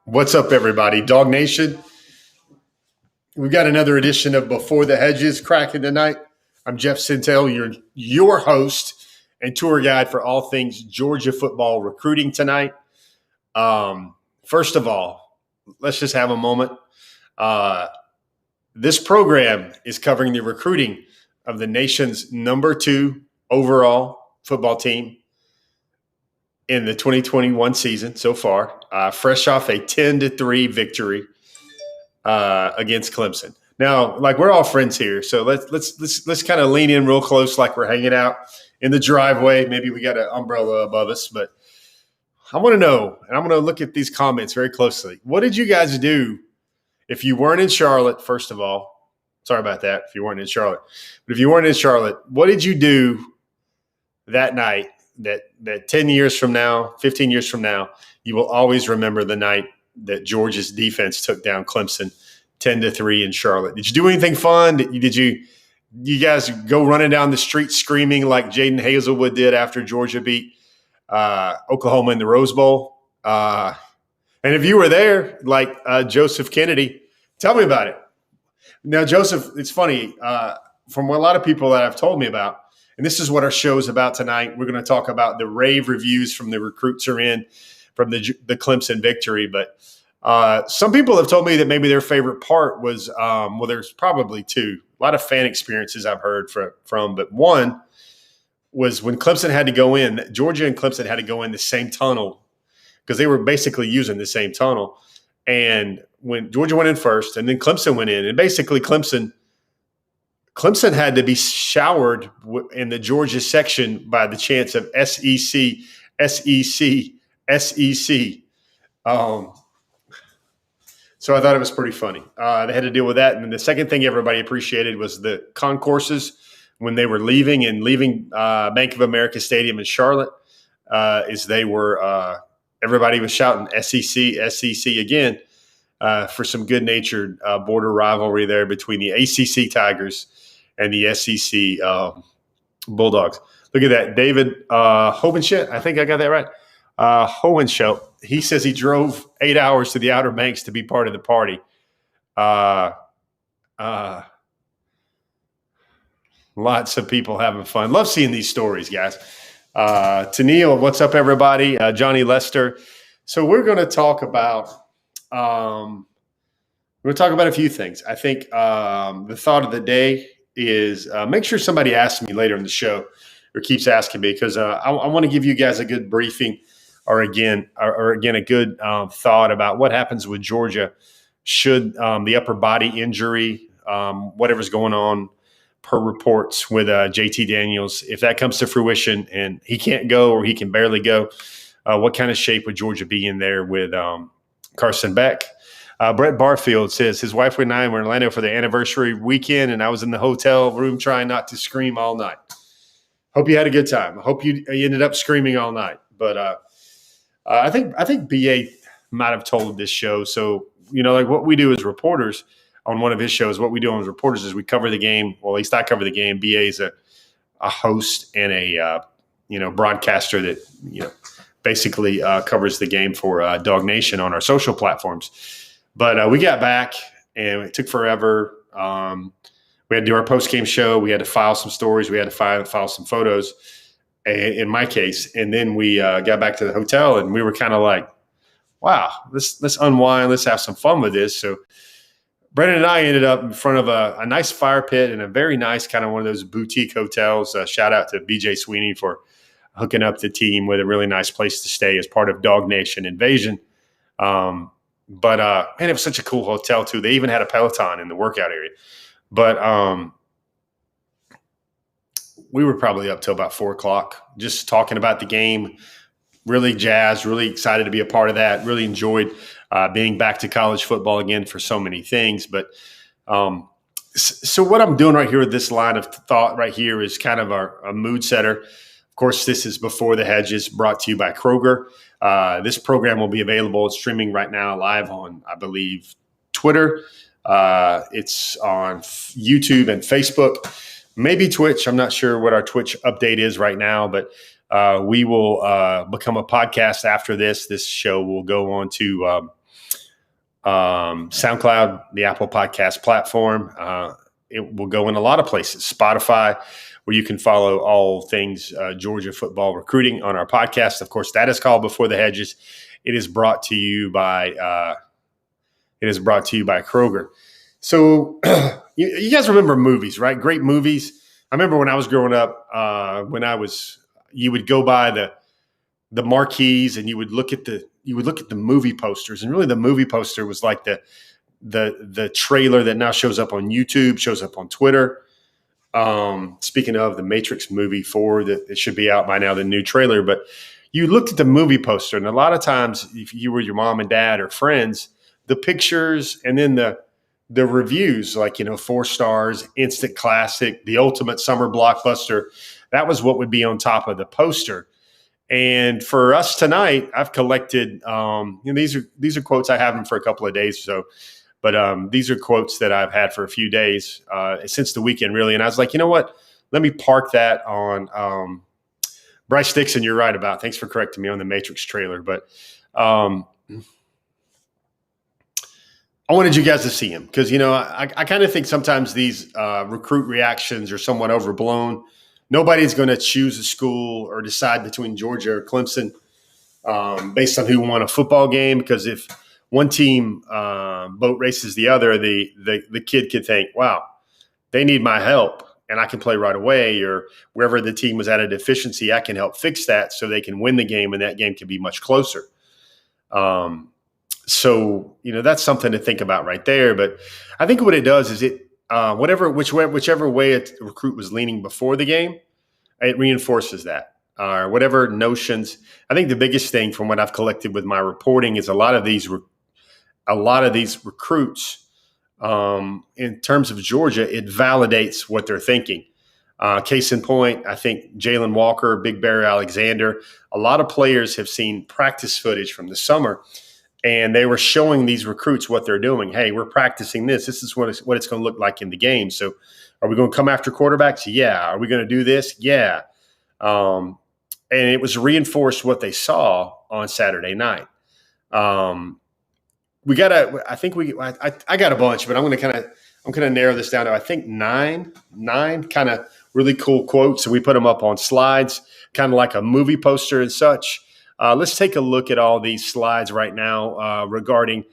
What's up, everybody? Dog Nation. We've got another edition of Before the Hedges cracking tonight. I'm Jeff Sintel, your host and tour guide for all things Georgia football recruiting tonight. First of all, let's just have a moment. This program is covering the recruiting of the nation's number 2 overall football team in the 2021 season so far, fresh off a 10-3 victory against Clemson. Now, like, we're all friends here, so let's kind of lean in real close, like we're hanging out in the driveway. Maybe we got an umbrella above us, but I want to know, and I'm going to look at these comments very closely. What did you guys do if you weren't in Charlotte? First of all, sorry about that if you weren't in Charlotte, but if you weren't in Charlotte, what did you do that night? That 10 years from now, 15 years from now, you will always remember the night that Georgia's defense took down Clemson 10-3 in Charlotte. Did you do anything fun? Did you guys go running down the street screaming like Jaden Hazelwood did after Georgia beat Oklahoma in the Rose Bowl? And if you were there, like Joseph Kennedy, tell me about it. Now, Joseph, it's funny. From a lot of people that have told me about, and this is what our show is about tonight. We're going to talk about the rave reviews from the recruits are in from the Clemson victory. But some people have told me that maybe their favorite part was, there's probably two. A lot of fan experiences I've heard from, but one was when Clemson had to go in. Georgia and Clemson had to go in the same tunnel because they were basically using the same tunnel. And when Georgia went in first and then Clemson went in, and basically Clemson had to be showered in the Georgia section by the chants of SEC, SEC, SEC. So I thought it was pretty funny. They had to deal with that. And then the second thing everybody appreciated was the concourses when they were leaving Bank of America Stadium in Charlotte, is they were everybody was shouting SEC, SEC again for some good-natured border rivalry there between the ACC Tigers and the SEC Bulldogs. Look at that. David Hohenschelt, I think I got that right. Hohenschelt, he says he drove 8 hours to the Outer Banks to be part of the party. Lots of people having fun. Love seeing these stories, guys. Tennille, what's up, everybody? Johnny Lester. So we're going to talk about a few things. I think the thought of the day is make sure somebody asks me later in the show or keeps asking me, because I want to give you guys a good briefing or again a good thought about what happens with Georgia should the upper body injury, whatever's going on per reports with JT Daniels, if that comes to fruition and he can't go or he can barely go, what kind of shape would Georgia be in there with Carson Beck? Brett Barfield says his wife and I were in Orlando for the anniversary weekend, and I was in the hotel room trying not to scream all night. Hope you had a good time. I hope you ended up screaming all night. But I think BA might have told this show. So, like what we do as reporters on one of his shows, what we do as reporters is we cover the game. Well, at least I cover the game. BA is a host and a broadcaster that basically covers the game for Dog Nation on our social platforms. But we got back, and it took forever. We had to do our post-game show. We had to file some stories. We had to file some photos, in my case. And then we got back to the hotel, and we were kind of like, wow, let's unwind. Let's have some fun with this. So Brendan and I ended up in front of a nice fire pit in a very nice kind of one of those boutique hotels. Shout out to BJ Sweeney for hooking up the team with a really nice place to stay as part of Dog Nation Invasion. But man, it was such a cool hotel too. They even had a Peloton in the workout area. But we were probably up till about 4:00, just talking about the game. Really jazzed, really excited to be a part of that. Really enjoyed being back to college football again for so many things. But so what I'm doing right here with this line of thought right here is kind of a mood setter. Of course, this is Before the Hedges, brought to you by Kroger. This program will be available streaming right now live on, I believe, Twitter. It's on YouTube and Facebook, maybe Twitch. I'm not sure what our Twitch update is right now, but we will become a podcast after this. This show will go on to SoundCloud, the Apple Podcast platform. It will go in a lot of places. Spotify, where you can follow all things Georgia football recruiting on our podcast. Of course, that is called Before the Hedges. It is brought to you by Kroger. So you guys remember movies, right? Great movies. I remember when I was growing up, you would go by the marquees and you would look at the movie posters, and really the movie poster was like the trailer that now shows up on YouTube, shows up on Twitter. Speaking of the Matrix movie 4, that it should be out by now, the new trailer, but you looked at the movie poster, and a lot of times if you were your mom and dad or friends, the pictures and then the reviews, like, 4 stars, instant classic, the ultimate summer blockbuster, that was what would be on top of the poster. And for us tonight, I've collected, these are quotes. I have them for a couple of days or so, but these are quotes that I've had for a few days since the weekend, really. And I was like, you know what? Let me park that on Bryce Dixon. You're right about. Thanks for correcting me on the Matrix trailer, but I wanted you guys to see him because, I kind of think sometimes these recruit reactions are somewhat overblown. Nobody's going to choose a school or decide between Georgia or Clemson based on who won a football game, because if one team boat races the other, the kid could think, wow, they need my help and I can play right away, or wherever the team was at a deficiency, I can help fix that so they can win the game and that game can be much closer. So, that's something to think about right there. But I think what it does is whichever way a recruit was leaning before the game, it reinforces that. Whatever notions. I think the biggest thing from what I've collected with my reporting is a lot of these recruits, in terms of Georgia, it validates what they're thinking. Case in point, I think Jalen Walker, Big Bear Alexander, a lot of players have seen practice footage from the summer, and they were showing these recruits what they're doing. Hey, we're practicing this. This is what it's going to look like in the game. So are we going to come after quarterbacks? Yeah. Are we going to do this? Yeah. And it was reinforced what they saw on Saturday night. I got a bunch, but I'm going to narrow this down to, I think, nine kind of really cool quotes. And we put them up on slides, kind of like a movie poster and such. Let's take a look at all these slides right now regarding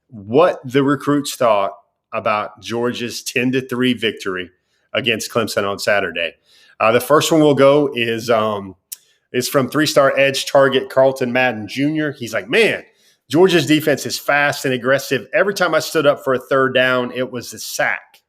what the recruits thought about Georgia's 10-3 victory against Clemson on Saturday. The first one we'll go is from 3-star edge target Carlton Madden Jr. He's like, man, Georgia's defense is fast and aggressive. Every time I stood up for a third down, it was a sack.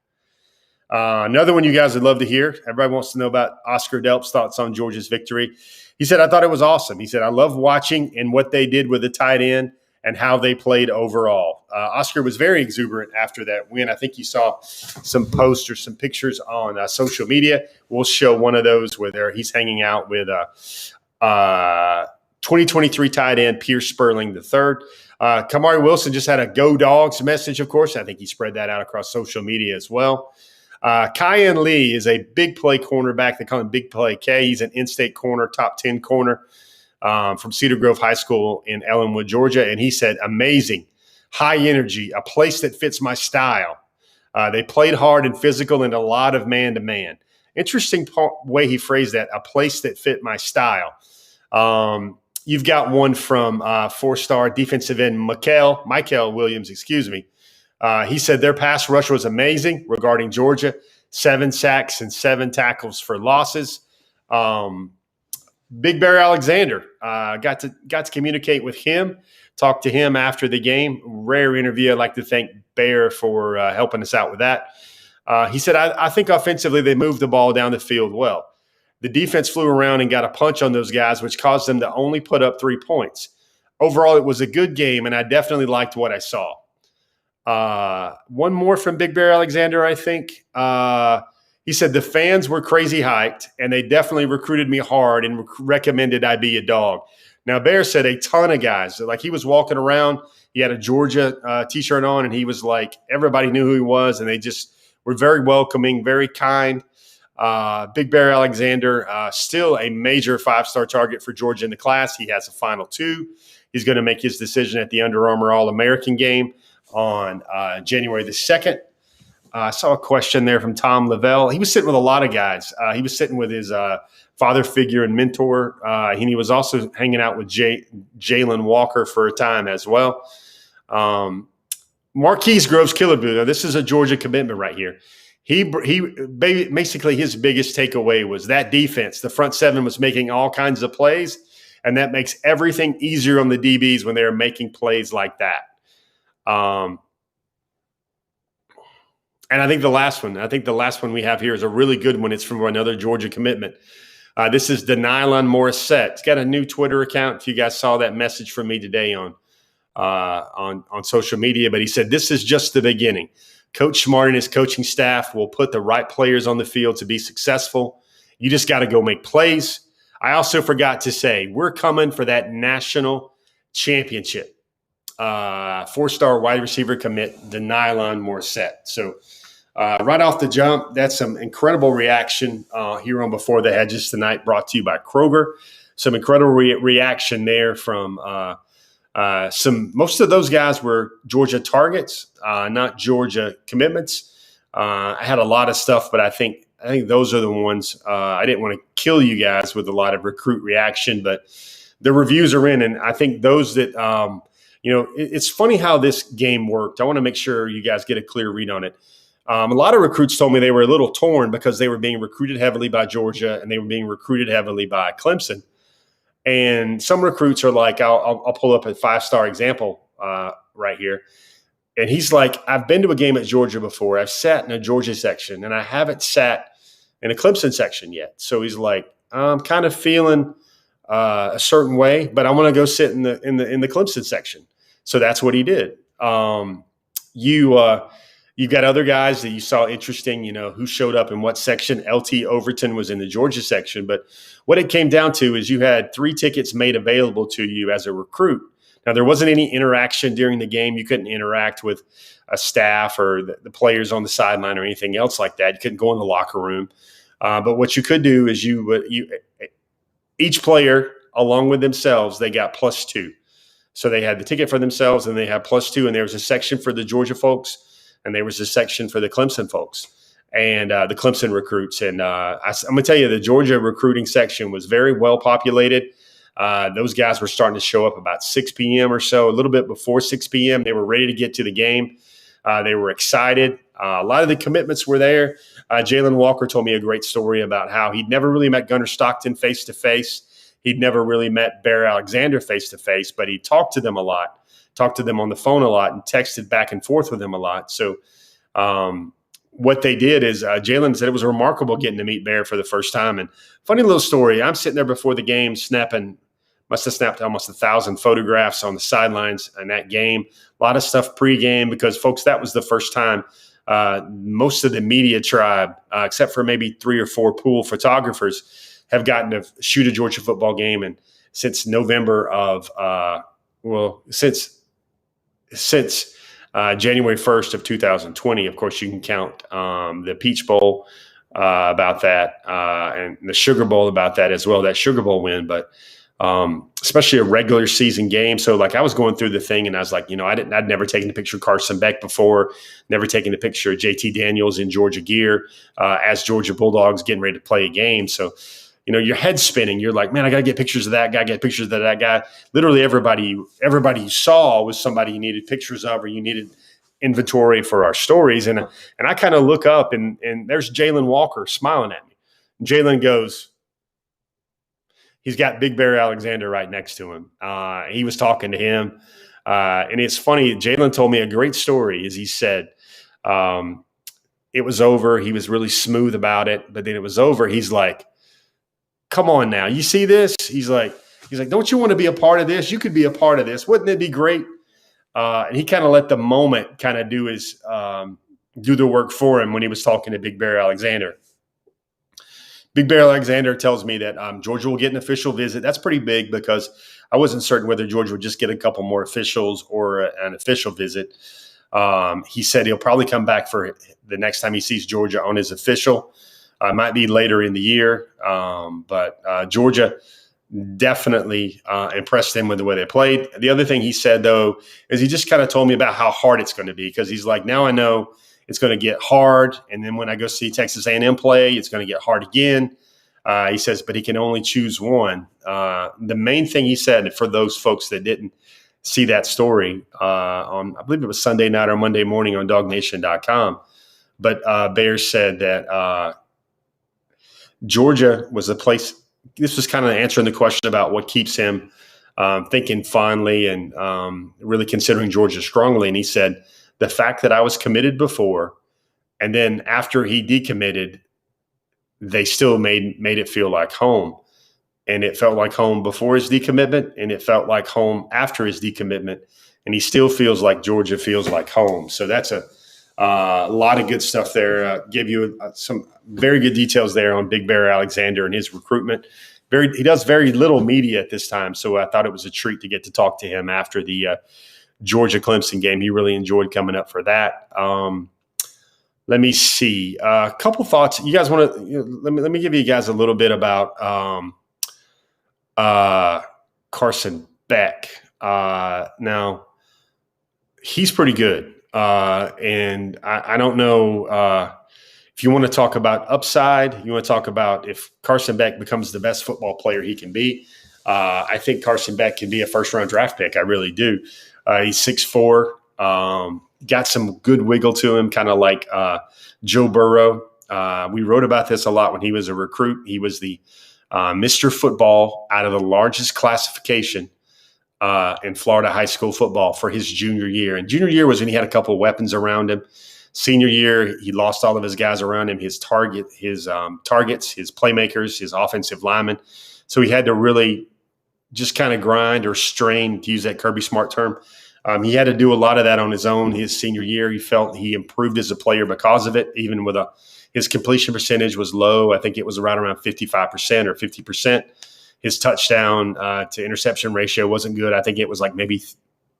Another one you guys would love to hear. Everybody wants to know about Oscar Delp's thoughts on Georgia's victory. He said, I thought it was awesome. He said, I love watching and what they did with the tight end and how they played overall. Oscar was very exuberant after that win. I think you saw some posts or some pictures on social media. We'll show one of those where he's hanging out with 2023 tight end Pierce Spurling III. Kamari Wilson just had a Go Dogs message, of course. I think he spread that out across social media as well. Kyan Lee is a big play cornerback. They call him Big Play K. He's an in-state corner, top 10 corner from Cedar Grove High School in Ellenwood, Georgia. And he said, amazing, high energy, a place that fits my style. They played hard and physical and a lot of man-to-man. Interesting way he phrased that, a place that fit my style. You've got one from 4-star defensive end Michael Williams, he said their pass rush was amazing regarding Georgia, 7 sacks and 7 tackles for losses. Big Bear Alexander, got to communicate with him, talk to him after the game. Rare interview. I'd like to thank Bear for helping us out with that. He said, I think offensively they moved the ball down the field well. The defense flew around and got a punch on those guys, which caused them to only put up 3 points. Overall, it was a good game, and I definitely liked what I saw. One more from Big Bear Alexander, I think. He said the fans were crazy hyped, and they definitely recruited me hard and recommended I be a dog. Now, Bear said a ton of guys. Like, he was walking around. He had a Georgia T-shirt on, and he was like, everybody knew who he was, and they just were very welcoming, very kind. Big Bear Alexander, still a major 5-star target for Georgia in the class. He has a Final 2. He's going to make his decision at the Under Armour All-American game. on January the 2nd. I saw a question there from Tom Lavelle. He was sitting with a lot of guys. He was sitting with his father figure and mentor. And he was also hanging out with Jalen Walker for a time as well. Marquise Groves Killebrew. Now, this is a Georgia commitment right here. He basically his biggest takeaway was that defense. The front seven was making all kinds of plays, and that makes everything easier on the DBs when they're making plays like that. And I think the last one we have here is a really good one. It's from another Georgia commitment. This is Denylon Morissette. He's got a new Twitter account. If you guys saw that message from me today on social media, but he said, "This is just the beginning. Coach Smart and his coaching staff will put the right players on the field to be successful. You just got to go make plays." I also forgot to say, we're coming for that national championship. 4-star wide receiver commit, Denylon Morissette. So right off the jump, that's some incredible reaction here on Before the Hedges tonight, brought to you by Kroger. Some incredible reaction there from most of those guys were Georgia targets, not Georgia commitments. I had a lot of stuff, but I think those are the ones. I didn't want to kill you guys with a lot of recruit reaction, but the reviews are in, and I think those that it's funny how this game worked. I want to make sure you guys get a clear read on it. A lot of recruits told me they were a little torn because they were being recruited heavily by Georgia and they were being recruited heavily by Clemson. And some recruits are like, I'll pull up a 5-star example right here. And he's like, I've been to a game at Georgia before. I've sat in a Georgia section, and I haven't sat in a Clemson section yet. So he's like, I'm kind of feeling a certain way, but I want to go sit in the Clemson section. So that's what he did. You got other guys that you saw interesting, who showed up in what section. LT Overton was in the Georgia section. But what it came down to is you had 3 tickets made available to you as a recruit. Now, there wasn't any interaction during the game. You couldn't interact with a staff or the players on the sideline or anything else like that. You couldn't go in the locker room. But what you could do is each player, along with themselves, they got +2. So they had the ticket for themselves, and they had +2. And there was a section for the Georgia folks, and there was a section for the Clemson folks and the Clemson recruits. And I'm going to tell you, the Georgia recruiting section was very well populated. Those guys were starting to show up about 6 p.m. or so, a little bit before 6 p.m. They were ready to get to the game. They were excited. A lot of the commitments were there. Jalen Walker told me a great story about how he'd never really met Gunnar Stockton face-to-face. He'd never really met Bear Alexander face-to-face, but he talked to them a lot. Talked to them on the phone a lot and texted back and forth with them a lot. So what they did is Jalen said it was remarkable getting to meet Bear for the first time. And funny little story, I'm sitting there before the game must have snapped almost 1,000 photographs on the sidelines in that game. A lot of stuff pregame because, folks, that was the first time most of the media tribe, except for maybe 3 or 4 pool photographers, have gotten to shoot a Georgia football game. And since November of since January 1st of 2020, of course, you can count the Peach Bowl about that and the Sugar Bowl about that as well, that Sugar Bowl win. But especially a regular season game. So like I was going through the thing and I was like, I'd never taken a picture of Carson Beck before, never taken a picture of JT Daniels in Georgia gear as Georgia Bulldogs getting ready to play a game. So your head's spinning. You're like, man, I got to get pictures of that guy, get pictures of that guy. Literally everybody you saw was somebody you needed pictures of or you needed inventory for our stories. And I kind of look up and there's Jalen Walker smiling at me. Jalen goes, he's got Big Bear Alexander right next to him. He was talking to him. And it's funny, Jalen told me a great story as he said, it was over. He was really smooth about it. But then it was over. He's like, come on now. You see this? He's like, don't you want to be a part of this? You could be a part of this. Wouldn't it be great? And he kind of let the moment kind of do the work for him when he was talking to Big Bear Alexander. Big Bear Alexander tells me that Georgia will get an official visit. That's pretty big because I wasn't certain whether Georgia would just get a couple more officials or an official visit. He said he'll probably come back for the next time he sees Georgia on his official. Might be later in the year. But Georgia, definitely impressed him with the way they played. The other thing he said, though, is he just kind of told me about how hard it's going to be, because he's like, now I know it's going to get hard, and then when I go see Texas A&M play, it's going to get hard again. He says, but he can only choose one. The main thing he said, for those folks that didn't see that story on, I believe it was Sunday night or Monday morning on DogNation.com, but Bears said that Georgia was a place. This was kind of answering the question about what keeps him thinking fondly and really considering Georgia strongly. And he said, the fact that I was committed before, and then after he decommitted, they still made it feel like home. And it felt like home before his decommitment, and it felt like home after his decommitment. And he still feels like Georgia feels like home. So that's a lot of good stuff there. Give you some very good details there on Big Bear Alexander and his recruitment. He does very little media at this time, so I thought it was a treat to get to talk to him after the Georgia Clemson game. He really enjoyed coming up for that. Let me see a couple thoughts. You guys want to? Let me give you guys a little bit about Carson Beck. Now he's pretty good. And I don't know if you want to talk about upside, you want to talk about if Carson Beck becomes the best football player he can be. I think Carson Beck can be a first-round draft pick. I really do. He's 6'4", got some good wiggle to him, kind of like Joe Burrow. We wrote about this a lot when he was a recruit. He was the Mr. Football out of the largest classification in Florida high school football for his junior year. And junior year was when he had a couple of weapons around him. Senior year, he lost all of his guys around him, his targets, his playmakers, his offensive linemen. So he had to really just kind of grind or strain, to use that Kirby Smart term. He had to do a lot of that on his own his senior year. He felt he improved as a player because of it, even with his completion percentage was low. I think it was around 55% or 50%. His touchdown to interception ratio wasn't good. I think it was like maybe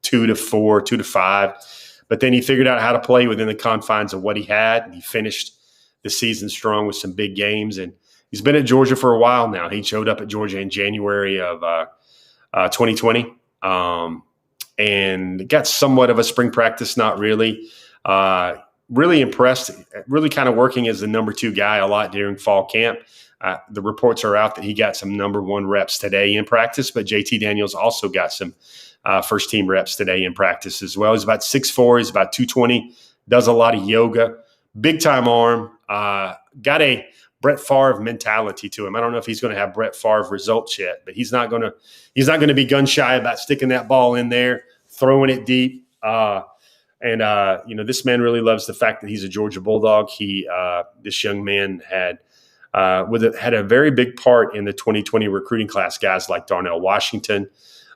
2 to 4, 2 to 5. But then he figured out how to play within the confines of what he had. And he finished the season strong with some big games. And he's been at Georgia for a while now. He showed up at Georgia in January of 2020 and got somewhat of a spring practice, not really. Really impressed, really kind of working as the number 2 guy a lot during fall camp. The reports are out that he got some number 1 reps today in practice, but JT Daniels also got some first team reps today in practice as well. He's about 6'4", he's about 220, does a lot of yoga, big time arm, got a Brett Favre mentality to him. I don't know if he's going to have Brett Favre results yet, but he's not going to be gun shy about sticking that ball in there, throwing it deep. This man really loves the fact that he's a Georgia Bulldog. This young man had a very big part in the 2020 recruiting class. Guys like Darnell Washington,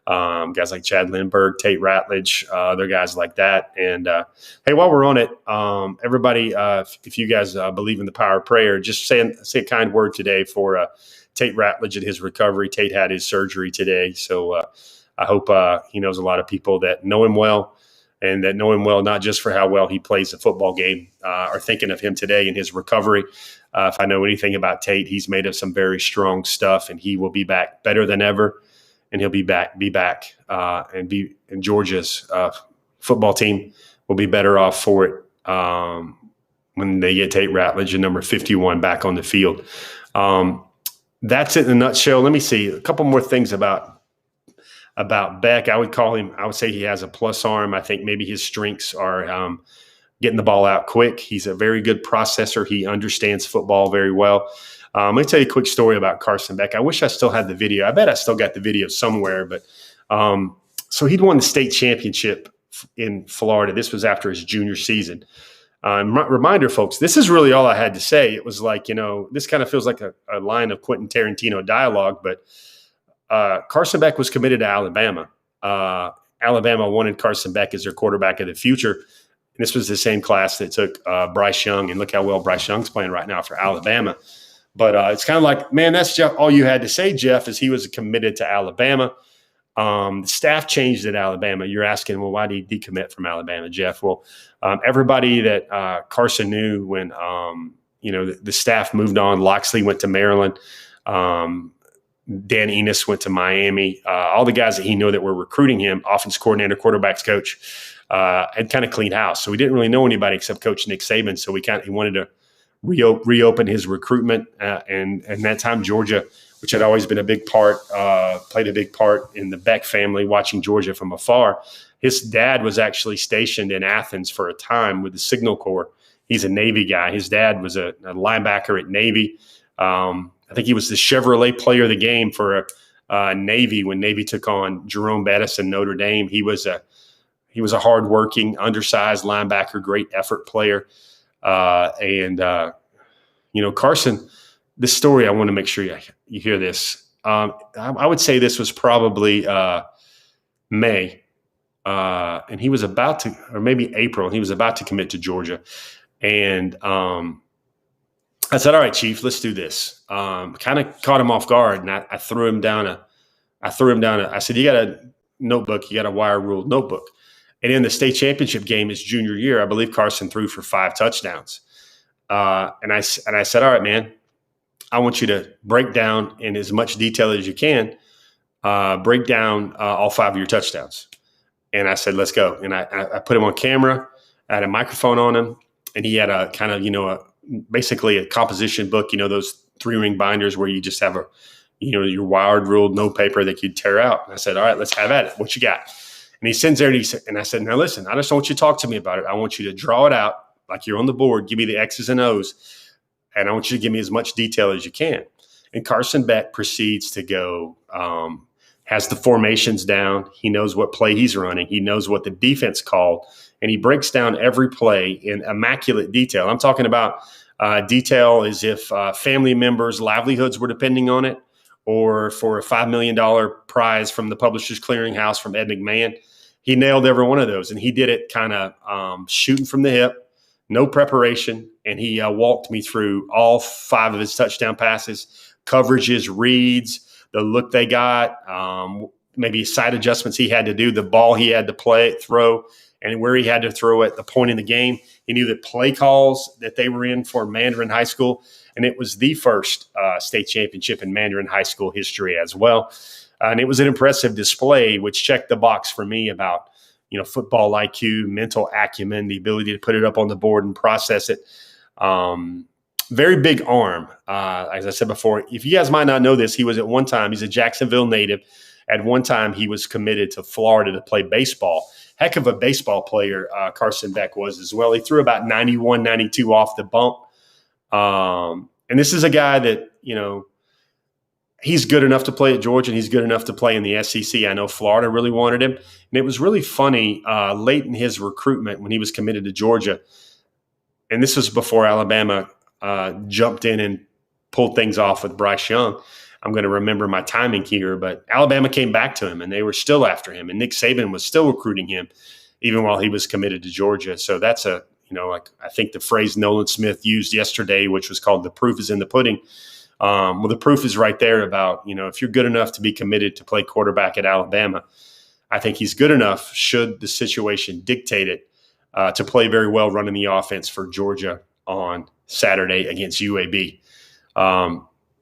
guys like Chad Lindbergh, Tate Ratledge, other guys like that. And hey, while we're on it, everybody, if you guys believe in the power of prayer, just say a kind word today for Tate Ratledge and his recovery. Tate had his surgery today, so I hope he knows a lot of people that know him well. And that know him well, not just for how well he plays the football game, are thinking of him today in his recovery. If I know anything about Tate, he's made of some very strong stuff, and he will be back better than ever. And he'll be back, and Georgia's football team will be better off for it when they get Tate Ratledge and number 51 back on the field. That's it in a nutshell. Let me see a couple more things about Beck. I would say he has a plus arm. I think maybe his strengths are getting the ball out quick. He's a very good processor. He understands football very well. Let me tell you a quick story about Carson Beck. I wish I still had the video. I bet I still got the video somewhere. But so he'd won the state championship in Florida. This was after his junior season. Reminder, folks, this is really all I had to say. It was like, this kind of feels like a line of Quentin Tarantino dialogue, but Carson Beck was committed to Alabama. Alabama wanted Carson Beck as their quarterback of the future. And this was the same class that took Bryce Young. And look how well Bryce Young's playing right now for Alabama. But it's kind of like, man, that's all you had to say, Jeff, is he was committed to Alabama. The staff changed at Alabama. You're asking, well, why did he decommit from Alabama, Jeff? Well, everybody that Carson knew when, the staff moved on, Loxley went to Maryland. Dan Enos went to Miami. All the guys that he knew that were recruiting him, offense coordinator, quarterbacks coach, had kind of cleaned house. So we didn't really know anybody except Coach Nick Saban. So he wanted to reopen his recruitment. And that time, Georgia, which had always been a big part, played a big part in the Beck family, watching Georgia from afar. His dad was actually stationed in Athens for a time with the Signal Corps. He's a Navy guy. His dad was a linebacker at Navy. I think he was the Chevrolet player of the game for Navy when Navy took on Jerome Bettis and Notre Dame. He was a hardworking, undersized linebacker, great effort player. Carson, this story, I want to make sure you hear this. I would say this was probably May, and he was about to, or maybe April, he was about to commit to Georgia. And I said, all right, Chief, let's do this. Kind of caught him off guard, and I threw him down I said, you got a notebook, you got a wire ruled notebook. And in the state championship game his junior year, I believe Carson threw for 5 touchdowns. And I said, all right, man, I want you to break down in as much detail as you can, break down all 5 of your touchdowns. And I said, let's go. And I put him on camera. I had a microphone on him, and he had a kind of, basically a composition book, those 3-ring binders where you just have your wired ruled note paper that you'd tear out. And I said, all right, let's have at it. What you got? And he sends there, and I said, now listen, I just don't want you to talk to me about it. I want you to draw it out like you're on the board. Give me the X's and O's, and I want you to give me as much detail as you can. And Carson Beck proceeds to go, has the formations down. He knows what play he's running. He knows what the defense called, and he breaks down every play in immaculate detail. I'm talking about detail as if family members' livelihoods were depending on it, or for a $5 million prize from the Publishers Clearinghouse from Ed McMahon. He nailed every one of those, and he did it kind of shooting from the hip, no preparation, and he walked me through all 5 of his touchdown passes, coverages, reads, the look they got, maybe side adjustments he had to do, the ball he had to throw, and where he had to throw it, the point in the game. He knew the play calls that they were in for Mandarin High School, and it was the first state championship in Mandarin High School history as well. And it was an impressive display, which checked the box for me about, football IQ, mental acumen, the ability to put it up on the board and process it. Very big arm. As I said before, if you guys might not know this, he was at one time, he's a Jacksonville native. At one time, he was committed to Florida to play baseball. Heck of a baseball player, Carson Beck was as well. He threw about 91, 92 off the bump. And this is a guy that, he's good enough to play at Georgia, and he's good enough to play in the SEC. I know Florida really wanted him. And it was really funny late in his recruitment when he was committed to Georgia. And this was before Alabama jumped in and pulled things off with Bryce Young. I'm going to remember my timing here, but Alabama came back to him, and they were still after him. And Nick Saban was still recruiting him even while he was committed to Georgia. So that's I think the phrase Nolan Smith used yesterday, which was called "the proof is in the pudding." Well, the proof is right there about, if you're good enough to be committed to play quarterback at Alabama, I think he's good enough, should the situation dictate it, to play very well running the offense for Georgia on Saturday against UAB.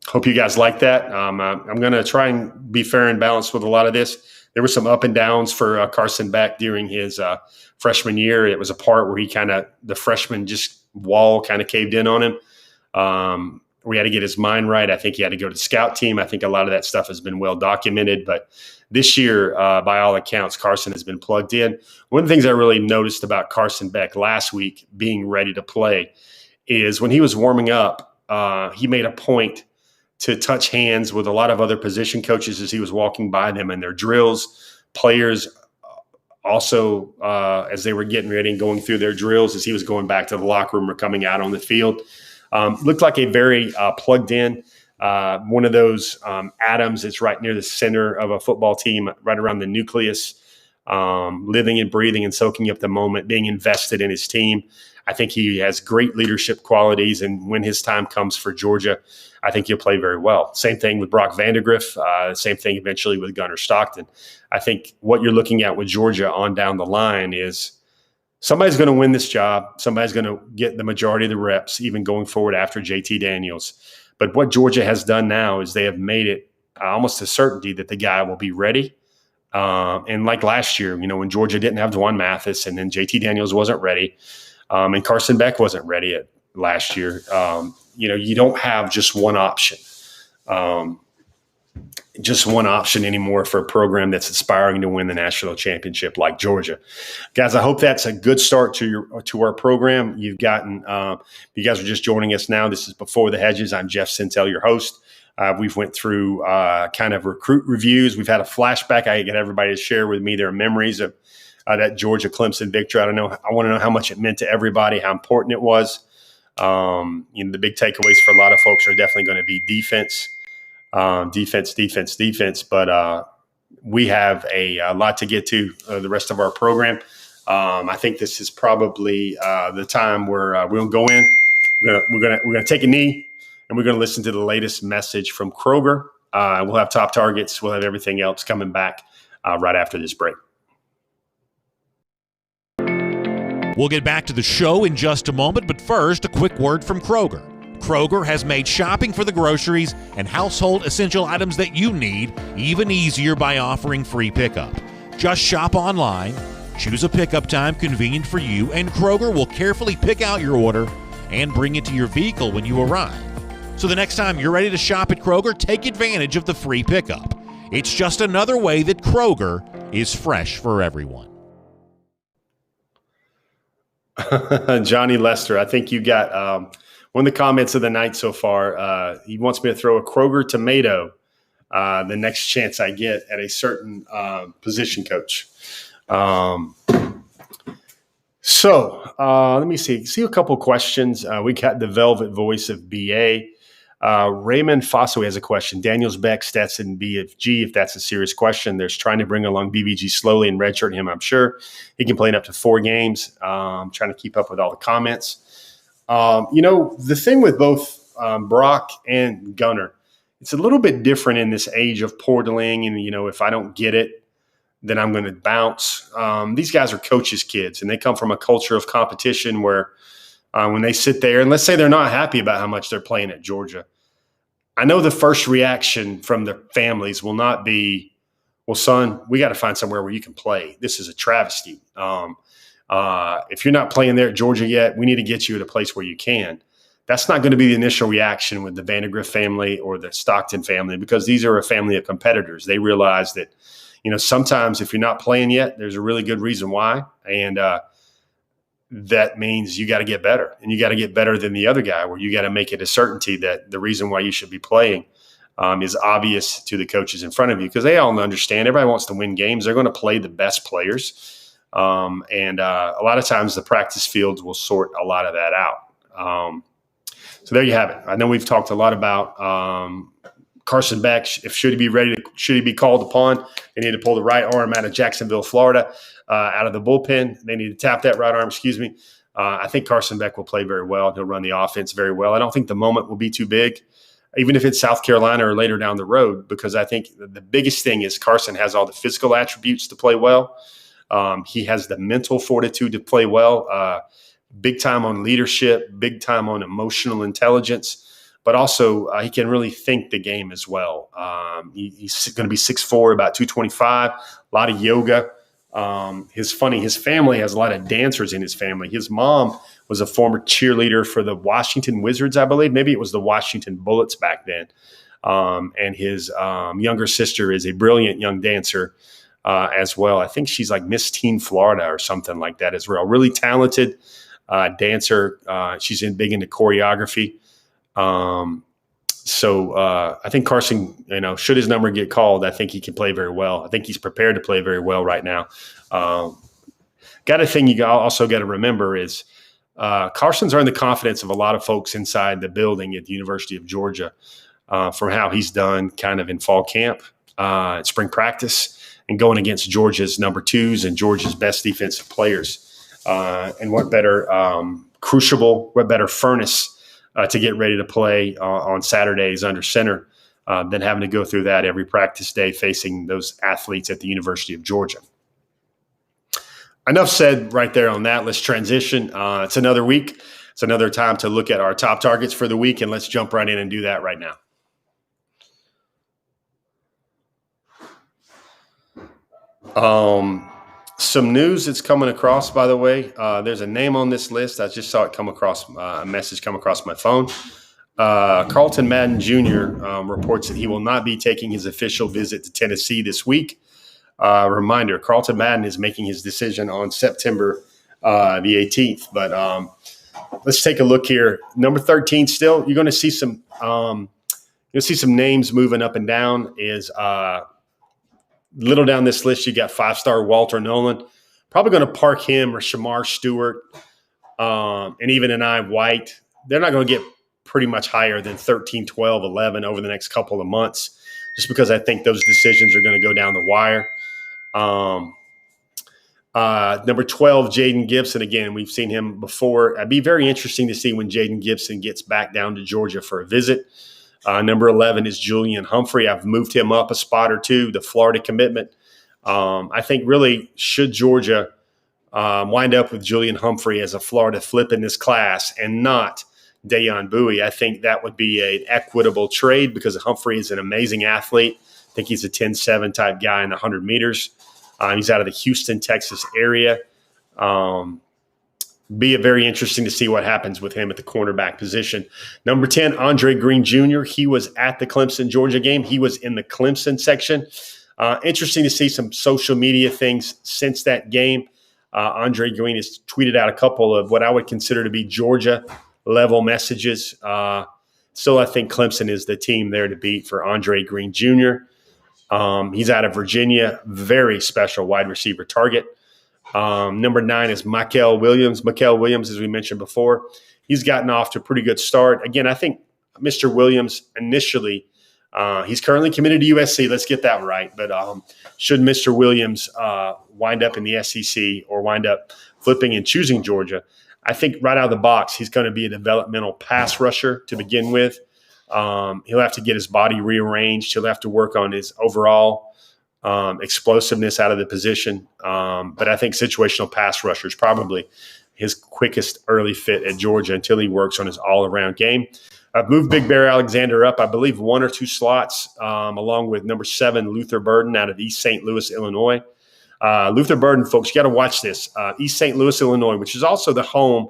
Hope you guys like that. I'm going to try and be fair and balanced with a lot of this. There were some up and downs for Carson Beck during his freshman year. It was a part where the freshman wall kind of caved in on him. We had to get his mind right. I think he had to go to the scout team. I think a lot of that stuff has been well documented. But this year, by all accounts, Carson has been plugged in. One of the things I really noticed about Carson Beck last week being ready to play is when he was warming up, he made a point to touch hands with a lot of other position coaches as he was walking by them in their drills. Players also, as they were getting ready and going through their drills, as he was going back to the locker room or coming out on the field. Looked like a very plugged in, one of those atoms that's right near the center of a football team, right around the nucleus, living and breathing and soaking up the moment, being invested in his team. I think he has great leadership qualities, and when his time comes for Georgia, I think he'll play very well. Same thing with Brock Vandegrift, same thing eventually with Gunnar Stockton. I think what you're looking at with Georgia on down the line is somebody's going to win this job. Somebody's going to get the majority of the reps, even going forward after JT Daniels. But what Georgia has done now is they have made it almost a certainty that the guy will be ready. And like last year, when Georgia didn't have Dwan Mathis, and then JT Daniels wasn't ready, and Carson Beck wasn't ready last year, you don't have just one option. Anymore for a program that's aspiring to win the national championship like Georgia. Guys, I hope that's a good start to our program. You've gotten, you guys are just joining us now. This is Before the Hedges. I'm Jeff Sintel, your host. We've went through kind of recruit reviews. We've had a flashback. I get everybody to share with me their memories of that Georgia Clemson victory. I want to know how much it meant to everybody, how important it was. The big takeaways for a lot of folks are definitely going to be defense. Defense. But we have a lot to get to the rest of our program. I think this is probably the time where we'll go in. We're gonna take a knee, and we're gonna listen to the latest message from Kroger. We'll have top targets. We'll have everything else coming back right after this break. We'll get back to the show in just a moment, but first, a quick word from Kroger. Kroger has made shopping for the groceries and household essential items that you need even easier by offering free pickup. Just shop online, choose a pickup time convenient for you, and Kroger will carefully pick out your order and bring it to your vehicle when you arrive. So the next time you're ready to shop at Kroger, take advantage of the free pickup. It's just another way that Kroger is fresh for everyone. Johnny Lester, I think you got one of the comments of the night so far. He wants me to throw a Kroger tomato the next chance I get at a certain position coach. So let me see a couple questions. We got the velvet voice of BA. Raymond Fosso has a question. Daniels, Beck, Stetson, BFG, if that's a serious question. There's trying to bring along BBG slowly and redshirt him, I'm sure. He can play in up to 4 games. Trying to keep up with all the comments. The thing with both Brock and Gunner, it's a little bit different in this age of portaling. And, if I don't get it, then I'm going to bounce. These guys are coaches' kids, and they come from a culture of competition where when they sit there, and let's say they're not happy about how much they're playing at Georgia, I know the first reaction from their families will not be, well, son, we got to find somewhere where you can play. This is a travesty. If you're not playing there at Georgia yet, we need to get you at a place where you can. That's not going to be the initial reaction with the Vandegrift family or the Stockton family, because these are a family of competitors. They realize that, sometimes if you're not playing yet, there's a really good reason why. And that means you got to get better, and you got to get better than the other guy, where you got to make it a certainty that the reason why you should be playing is obvious to the coaches in front of you, because they all understand everybody wants to win games. They're going to play the best players. And a lot of times the practice fields will sort a lot of that out. So there you have it. I know we've talked a lot about Carson Beck. Should he be called upon? They need to pull the right arm out of Jacksonville, Florida, out of the bullpen. They need to tap that right arm. I think Carson Beck will play very well. He'll run the offense very well. I don't think the moment will be too big, even if it's South Carolina or later down the road, because I think the biggest thing is Carson has all the physical attributes to play well. He has the mental fortitude to play well, big time on leadership, big time on emotional intelligence, but also he can really think the game as well. He's going to be 6'4", about 225, a lot of yoga. His family has a lot of dancers in his family. His mom was a former cheerleader for the Washington Wizards, I believe. Maybe it was the Washington Bullets back then. And his younger sister is a brilliant young dancer as well. I think she's like Miss Teen Florida or something like that as well. Really talented dancer. She's big into choreography. So I think Carson, should his number get called, I think he can play very well. I think he's prepared to play very well right now. Got a thing you also got to remember is Carson's earned the confidence of a lot of folks inside the building at the University of Georgia from how he's done kind of in fall camp, at spring practice, and going against Georgia's number 2s and Georgia's best defensive players. And what better crucible, what better furnace to get ready to play on Saturdays under center than having to go through that every practice day facing those athletes at the University of Georgia. Enough said right there on that. Let's transition. It's another week. It's another time to look at our top targets for the week, and let's jump right in and do that right now. Some news that's coming across, by the way. There's a name on this list. I just saw it come across, a message come across my phone. Carlton Madden Jr. Reports that he will not be taking his official visit to Tennessee this week. Reminder, Carlton Madden is making his decision on September the 18th. But let's take a look here. Number 13 still, you're going to see some names moving up and down. Is little down this list, you got 5-star Walter Nolan. Probably going to park him or Shermar Stewart and even an I White. They're not going to get pretty much higher than 13, 12, 11 over the next couple of months, just because I think those decisions are going to go down the wire. Number 12, Jayden Gibson. Again, we've seen him before. It'd be very interesting to see when Jayden Gibson gets back down to Georgia for a visit. Number 11 is Julian Humphrey. I've moved him up a spot or two, the Florida commitment. I think really should Georgia wind up with Julian Humphrey as a Florida flip in this class and not Deon Bowie, I think that would be an equitable trade because Humphrey is an amazing athlete. I think he's a 10-7 type guy in the 100 meters. He's out of the Houston, Texas area. Be very interesting to see what happens with him at the cornerback position. Number 10, Andre Green Jr. He was at the Clemson-Georgia game. He was in the Clemson section. Interesting to see some social media things since that game. Andre Green has tweeted out a couple of what I would consider to be Georgia-level messages. Still, I think Clemson is the team there to beat for Andre Green Jr. He's out of Virginia, very special wide receiver target. Number 9 is Mykel Williams. Mykel Williams, as we mentioned before, he's gotten off to a pretty good start. Again, I think Mr. Williams initially, he's currently committed to USC. Let's get that right. But should Mr. Williams wind up in the SEC or wind up flipping and choosing Georgia, I think right out of the box, he's going to be a developmental pass rusher to begin with. He'll have to get his body rearranged. He'll have to work on his overall explosiveness out of the position. But I think situational pass rusher is probably his quickest early fit at Georgia until he works on his all-around game. I've moved Big Bear Alexander up, I believe, 1 or 2 slots, along with number 7, Luther Burden out of East St. Louis, Illinois. Luther Burden, folks, you got to watch this. East St. Louis, Illinois, which is also the home.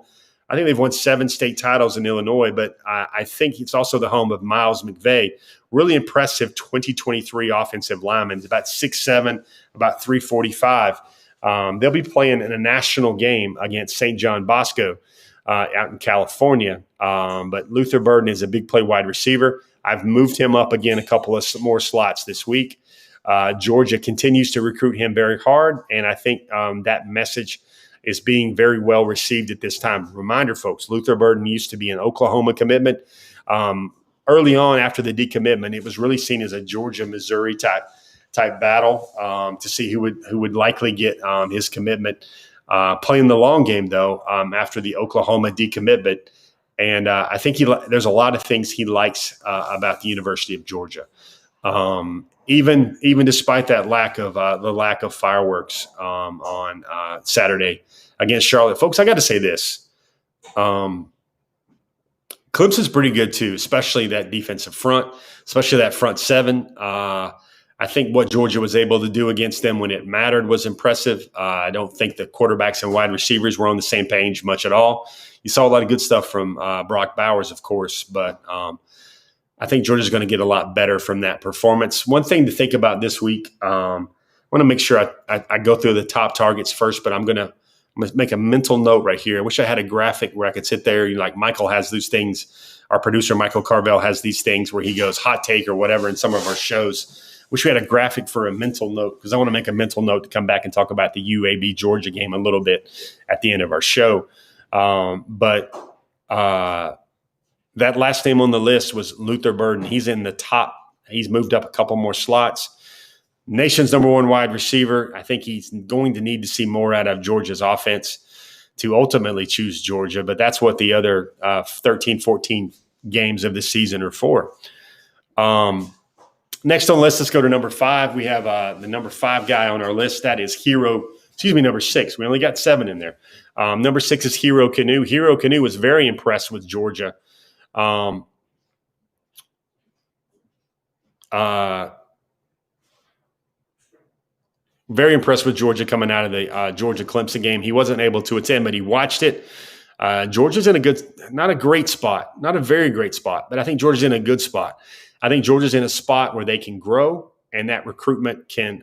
I think they've won 7 state titles in Illinois, but I think it's also the home of Miles McVay. Really impressive 2023 offensive lineman. It's about 6'7", about 345. They'll be playing in a national game against St. John Bosco out in California. But Luther Burden is a big play wide receiver. I've moved him up again a couple of more slots this week. Georgia continues to recruit him very hard, and I think that message is being very well received at this time. Reminder, folks, Luther Burden used to be an Oklahoma commitment. Early on after the decommitment, it was really seen as a Georgia-Missouri type battle to see who would likely get his commitment. Playing the long game, though, after the Oklahoma decommitment. And I think there's a lot of things he likes about the University of Georgia. Even despite that lack of fireworks on Saturday against Charlotte, folks, I got to say this: Clemson's pretty good too, especially that defensive front, especially that front 7. I think what Georgia was able to do against them when it mattered was impressive. I don't think the quarterbacks and wide receivers were on the same page much at all. You saw a lot of good stuff from Brock Bowers, of course, but I think Georgia's going to get a lot better from that performance. One thing to think about this week, I want to make sure I go through the top targets first, but I'm going to make a mental note right here. I wish I had a graphic where I could sit there. Like Michael has these things. Our producer, Michael Carvel, has these things where he goes hot take or whatever in some of our shows. Wish we had a graphic for a mental note because I want to make a mental note to come back and talk about the UAB Georgia game a little bit at the end of our show. But that last name on the list was Luther Burden. He's in the top. He's moved up a couple more slots. Nation's number 1 wide receiver. I think he's going to need to see more out of Georgia's offense to ultimately choose Georgia, but that's what the other 13, 14 games of the season are for. Next on the list, let's go to number 5. We have the number 5 guy on our list. That is number 6. We only got 7 in there. Number 6 is Hero Kanu. Hero Kanu was very impressed with Georgia. Very impressed with Georgia coming out of the Georgia-Clemson game. He wasn't able to attend, but he watched it. Georgia's in not a great spot, not a very great spot, but I think Georgia's in a good spot. I think Georgia's in a spot where they can grow and that recruitment can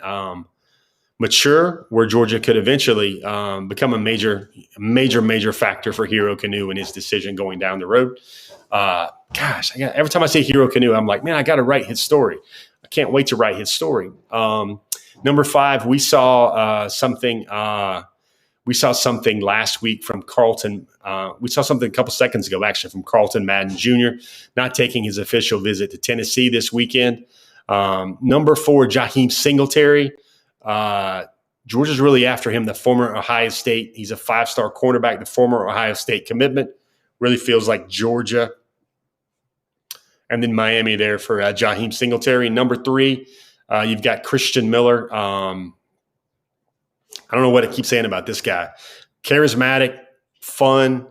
mature, where Georgia could eventually become a major factor for Hero Kanu in his decision going down the road. Every time I say Hero Kanu, I'm like, man, I got to write his story. I can't wait to write his story. Number 5, we saw something. We saw something last week from Carlton. We saw something a couple seconds ago, actually, from Carlton Madden Jr. not taking his official visit to Tennessee this weekend. Number 4, Jahim Singletary. Georgia's really after him, the former Ohio State. He's a 5-star cornerback, the former Ohio State commitment. Really feels like Georgia. And then Miami there for Jahim Singletary. Number 3, you've got Christian Miller. I don't know what I keep saying about this guy. Charismatic, fun.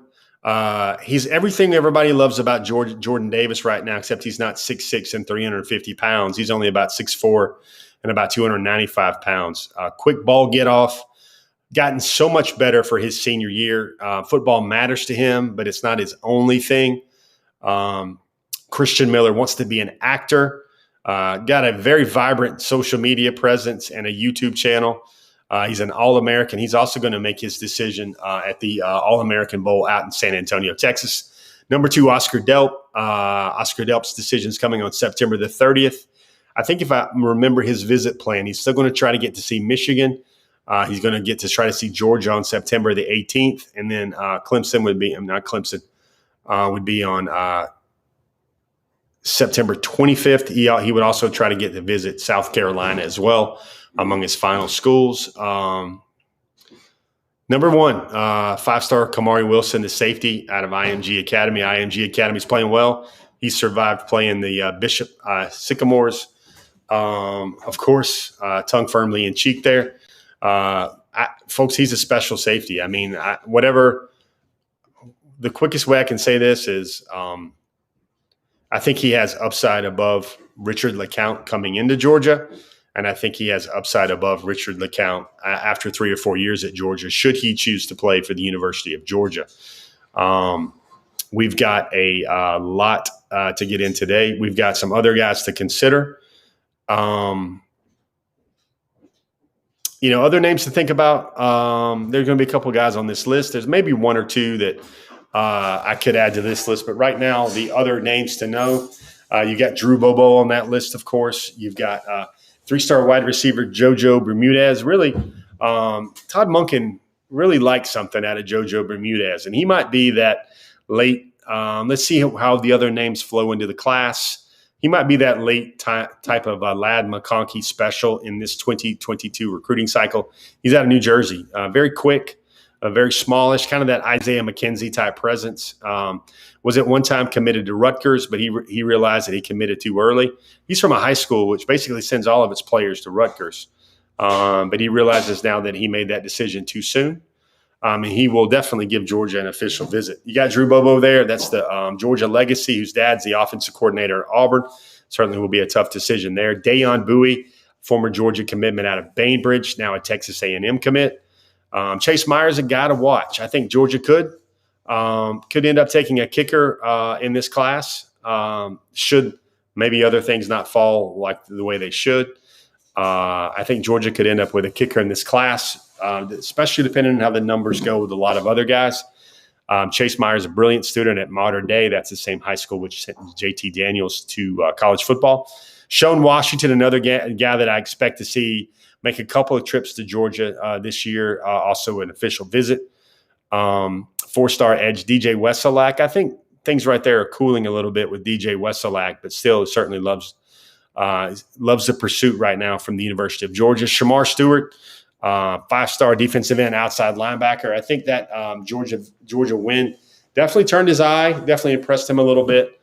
He's everything everybody loves about Jordan Davis right now, except he's not 6'6" and 350 pounds. He's only about 6'4" and about 295 pounds. Quick ball get off. Gotten so much better for his senior year. Football matters to him, but it's not his only thing. Christian Miller wants to be an actor. Got a very vibrant social media presence and a YouTube channel. He's an All-American. He's also going to make his decision at the All-American Bowl out in San Antonio, Texas. Number 2, Oscar Delp. Oscar Delp's decision is coming on September the 30th. I think if I remember his visit plan, he's still going to try to get to see Michigan. He's going to get to try to see Georgia on September the 18th. And then Clemson would be on September 25th. He would also try to get to visit South Carolina as well among his final schools. Number 1, 5-star Kamari Wilson, the safety out of IMG Academy. IMG Academy's playing well. He survived playing the Bishop Sycamores. Of course, tongue firmly in cheek there. Folks, he's a special safety. I mean, the quickest way I can say this is I think he has upside above Richard LeCounte coming into Georgia. And I think he has upside above Richard LeCounte after 3 or 4 years at Georgia, should he choose to play for the University of Georgia. We've got a lot to get in today. We've got some other guys to consider. Other names to think about. There's going to be a couple guys on this list. There's maybe 1 or 2 that I could add to this list. But right now, the other names to know, you got Drew Bobo on that list, of course. You've got 3-star wide receiver Jojo Bermudez. Really, Todd Monken really likes something out of Jojo Bermudez, and he might be that late. Let's see how the other names flow into the class. He might be that late type of Lad McConkey special in this 2022 recruiting cycle. He's out of New Jersey. Very quick, very smallish, kind of that Isaiah McKenzie type presence. Was at one time committed to Rutgers, but he realized that he committed too early. He's from a high school which basically sends all of its players to Rutgers. But he realizes now that he made that decision too soon. And he will definitely give Georgia an official visit. You got Drew Bobo there. That's the Georgia legacy, whose dad's the offensive coordinator at Auburn. Certainly will be a tough decision there. Deon Bowie, former Georgia commitment out of Bainbridge, now a Texas A&M commit. Chase Myers, a guy to watch. I think Georgia could end up taking a kicker in this class. Should maybe other things not fall like the way they should. I think Georgia could end up with a kicker in this class, especially depending on how the numbers go with a lot of other guys. Chase Myers, a brilliant student at Modern Day. That's the same high school which sent JT Daniels to college football. Sean Washington, another guy that I expect to see make a couple of trips to Georgia this year, also an official visit. 4-star edge DJ Weslack. I think things right there are cooling a little bit with DJ Weslack, but still certainly loves the pursuit right now from the University of Georgia. Shermar Stewart, 5-star defensive end, outside linebacker. I think that Georgia win definitely turned his eye, definitely impressed him a little bit.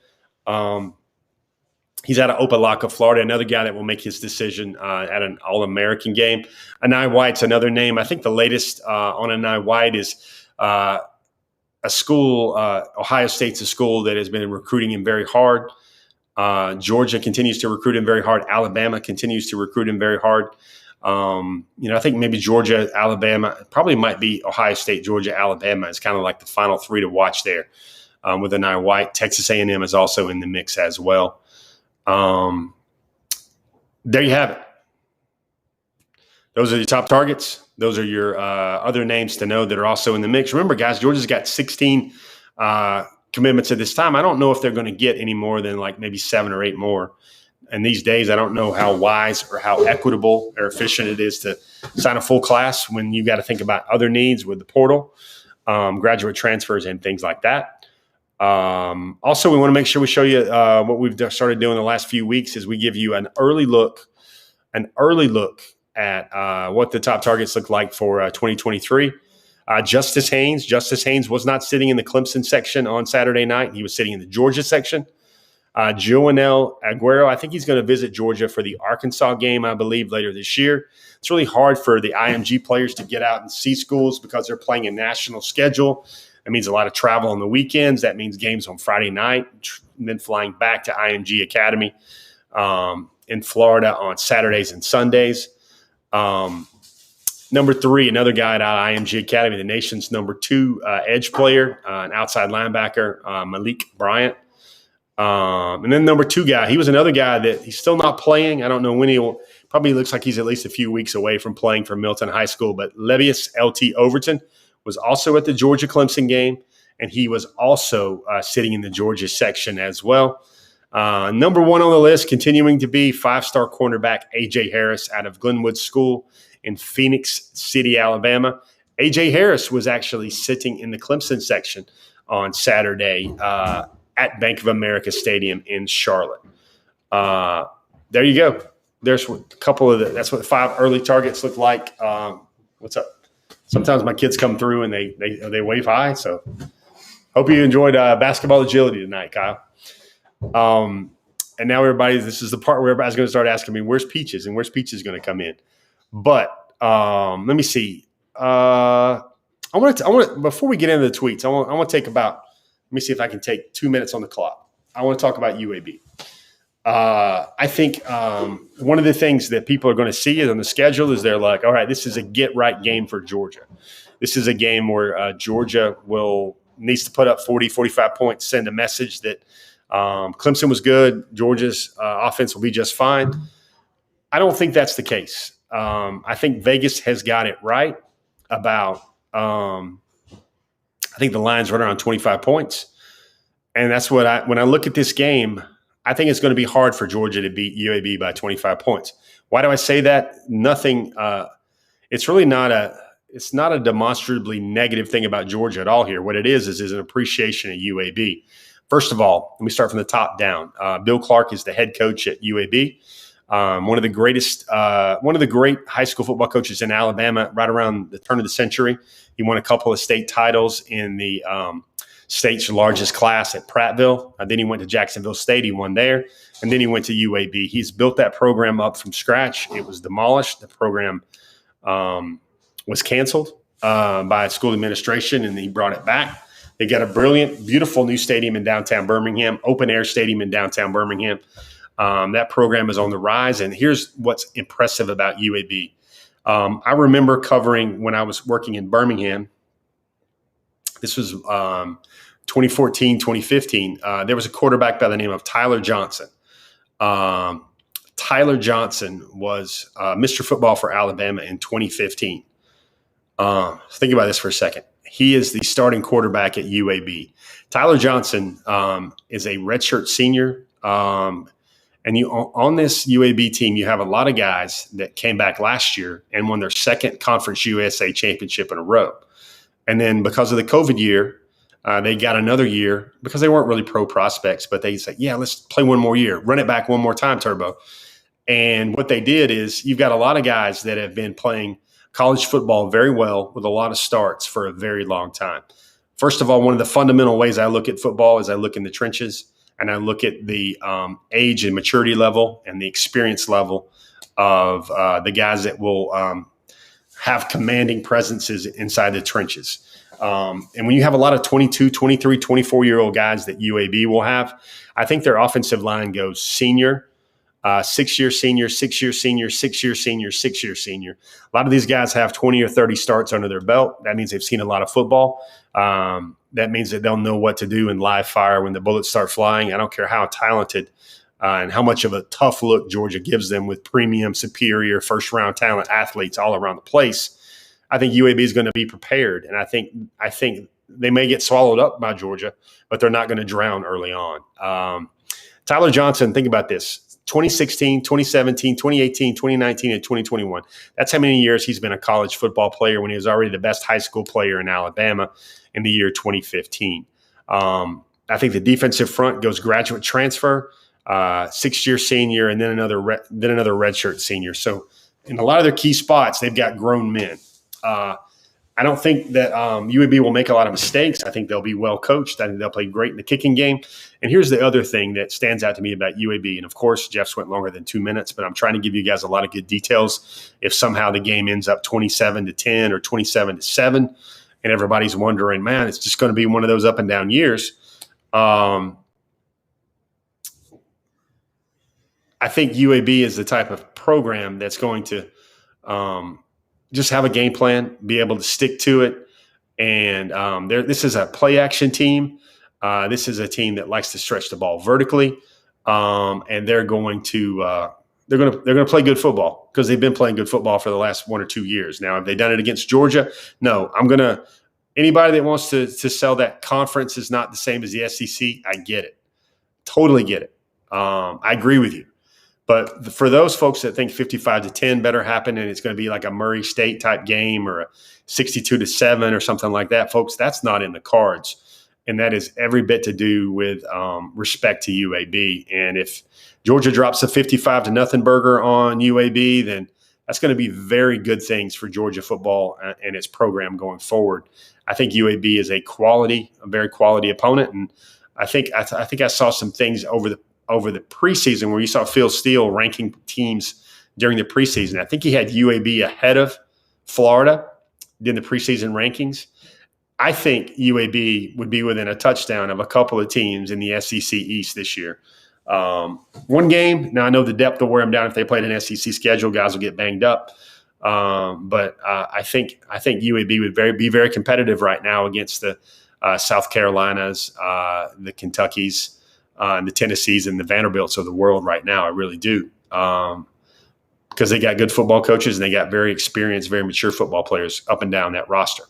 He's out of Opelika, Florida, another guy that will make his decision at an All-American game. Anai White's another name. I think the latest on Anai White is a school, Ohio State's a school that has been recruiting him very hard. Georgia continues to recruit him very hard. Alabama continues to recruit him very hard. I think maybe Georgia, Alabama, probably might be Ohio State, Georgia, Alabama is kind of like the final three to watch there with Anaya White. Texas A&M is also in the mix as well. There you have it. Those are your top targets. Those are your other names to know that are also in the mix. Remember, guys, Georgia's got 16 commitments at this time. I don't know if they're going to get any more than like maybe 7 or 8 more. And these days, I don't know how wise or how equitable or efficient it is to sign a full class when you got to think about other needs with the portal, graduate transfers, and things like that. Also, we want to make sure we show you what we've started doing the last few weeks is we give you an early look at what the top targets look like for 2023. Justice Haynes was not sitting in the Clemson section on Saturday night. He was sitting in the Georgia section. Joanel Aguero, I think he's going to visit Georgia for the Arkansas game, I believe, later this year. It's really hard for the IMG players to get out and see schools because they're playing a national schedule. That means a lot of travel on the weekends. That means games on Friday night, and then flying back to IMG Academy in Florida on Saturdays and Sundays. Number 3, another guy at IMG Academy, the nation's number 2 edge player, an outside linebacker, Malik Bryant. And then number 2 guy, he was another guy that he's still not playing. I don't know when he'll – probably looks like he's at least a few weeks away from playing for Milton High School. But Levius L.T. Overton was also at the Georgia-Clemson game, and he was also sitting in the Georgia section as well. Number 1 on the list, continuing to be 5-star cornerback A.J. Harris out of Glenwood School in Phoenix City, Alabama. A.J. Harris was actually sitting in the Clemson section on Saturday at Bank of America Stadium in Charlotte. There you go. There's a couple of that's what 5 early targets look like. What's up? Sometimes my kids come through and they wave hi. So hope you enjoyed basketball agility tonight, Kyle. And now everybody, this is the part where everybody's going to start asking me, where's Peaches and where's Peaches going to come in? But let me see. I want to before we get into the tweets, I want to take about. Let me see if I can take 2 minutes on the clock. I want to talk about UAB. I think one of the things that people are going to see on the schedule is they're like, all right, this is a get-right game for Georgia. This is a game where Georgia needs to put up 40, 45 points, send a message that Clemson was good, Georgia's offense will be just fine. I don't think that's the case. I think Vegas has got it right about I think the line's right around 25 points. And that's what when I look at this game, I think it's going to be hard for Georgia to beat UAB by 25 points. Why do I say that? Nothing. It's really not a demonstrably negative thing about Georgia at all here. What it is an appreciation of UAB. First of all, let me start from the top down. Bill Clark is the head coach at UAB. One of the great high school football coaches in Alabama right around the turn of the century. He won a couple of state titles in the state's largest class at Prattville. Then he went to Jacksonville State. He won there. And then he went to UAB. He's built that program up from scratch. It was demolished. The program was canceled by school administration, and he brought it back. They got a brilliant, beautiful new stadium in downtown Birmingham, open-air stadium in downtown Birmingham. That program is on the rise, and here's what's impressive about UAB. I remember covering when I was working in Birmingham. This was 2014, 2015. There was a quarterback by the name of Tyler Johnson. Tyler Johnson was Mr. Football for Alabama in 2015. Think about this for a second. He is the starting quarterback at UAB. Tyler Johnson is a redshirt senior. And on this UAB team, you have a lot of guys that came back last year and won their second Conference USA championship in a row. And then because of the COVID year, they got another year because they weren't really pro prospects, but they said, yeah, let's play one more year, run it back one more time, Turbo. And what they did is you've got a lot of guys that have been playing college football very well with a lot of starts for a very long time. First of all, one of the fundamental ways I look at football is I look in the trenches. And I look at the age and maturity level and the experience level of the guys that will have commanding presences inside the trenches. And when you have a lot of 22, 23, 24-year-old guys that UAB will have, I think their offensive line goes senior, 6-year senior, 6-year senior, 6-year senior, 6-year senior. A lot of these guys have 20 or 30 starts under their belt. That means they've seen a lot of football. That means that they'll know what to do in live fire when the bullets start flying. I don't care how talented and how much of a tough look Georgia gives them with premium, superior, first-round talent athletes all around the place. I think UAB is going to be prepared, and I think they may get swallowed up by Georgia, but they're not going to drown early on. Tyler Johnson, think about this. 2016, 2017, 2018, 2019, and 2021. That's how many years he's been a college football player when he was already the best high school player in Alabama in the year 2015. I think the defensive front goes graduate transfer, 6-year senior, and then another redshirt senior. So in a lot of their key spots, they've got grown men. I don't think that UAB will make a lot of mistakes. I think they'll be well coached. I think they'll play great in the kicking game. And here's the other thing that stands out to me about UAB. And, of course, Jeff's went longer than 2 minutes, but I'm trying to give you guys a lot of good details. If somehow the game ends up 27-10 or 27-7, and everybody's wondering, man, it's just going to be one of those up and down years. I think UAB is the type of program that's going to just have a game plan, be able to stick to it. And this is a play action team. This is a team that likes to stretch the ball vertically, and they're going to play good football because they've been playing good football for the last 1 or 2 years. Now, have they done it against Georgia? No. Anybody that wants to sell that conference is not the same as the SEC. I get it, totally get it. I agree with you. But for those folks that think 55-10 better happen and it's going to be like a Murray State type game or a 62-7 or something like that, folks, that's not in the cards. And that is every bit to do with respect to UAB. And if Georgia drops a 55-0 burger on UAB, then that's going to be very good things for Georgia football and its program going forward. I think UAB is a very quality opponent. And I think I saw some things over the preseason where you saw Phil Steele ranking teams during the preseason. I think he had UAB ahead of Florida in the preseason rankings. I think UAB would be within a touchdown of a couple of teams in the SEC East this year. One game, now I know the depth will wear them down if they played an SEC schedule. Guys will get banged up. But I think UAB would be very competitive right now against the South Carolinas, the Kentuckys, and the Tennessees and the Vanderbilts of the world right now. I really do. Because they got good football coaches and they got very experienced, very mature football players up and down that roster.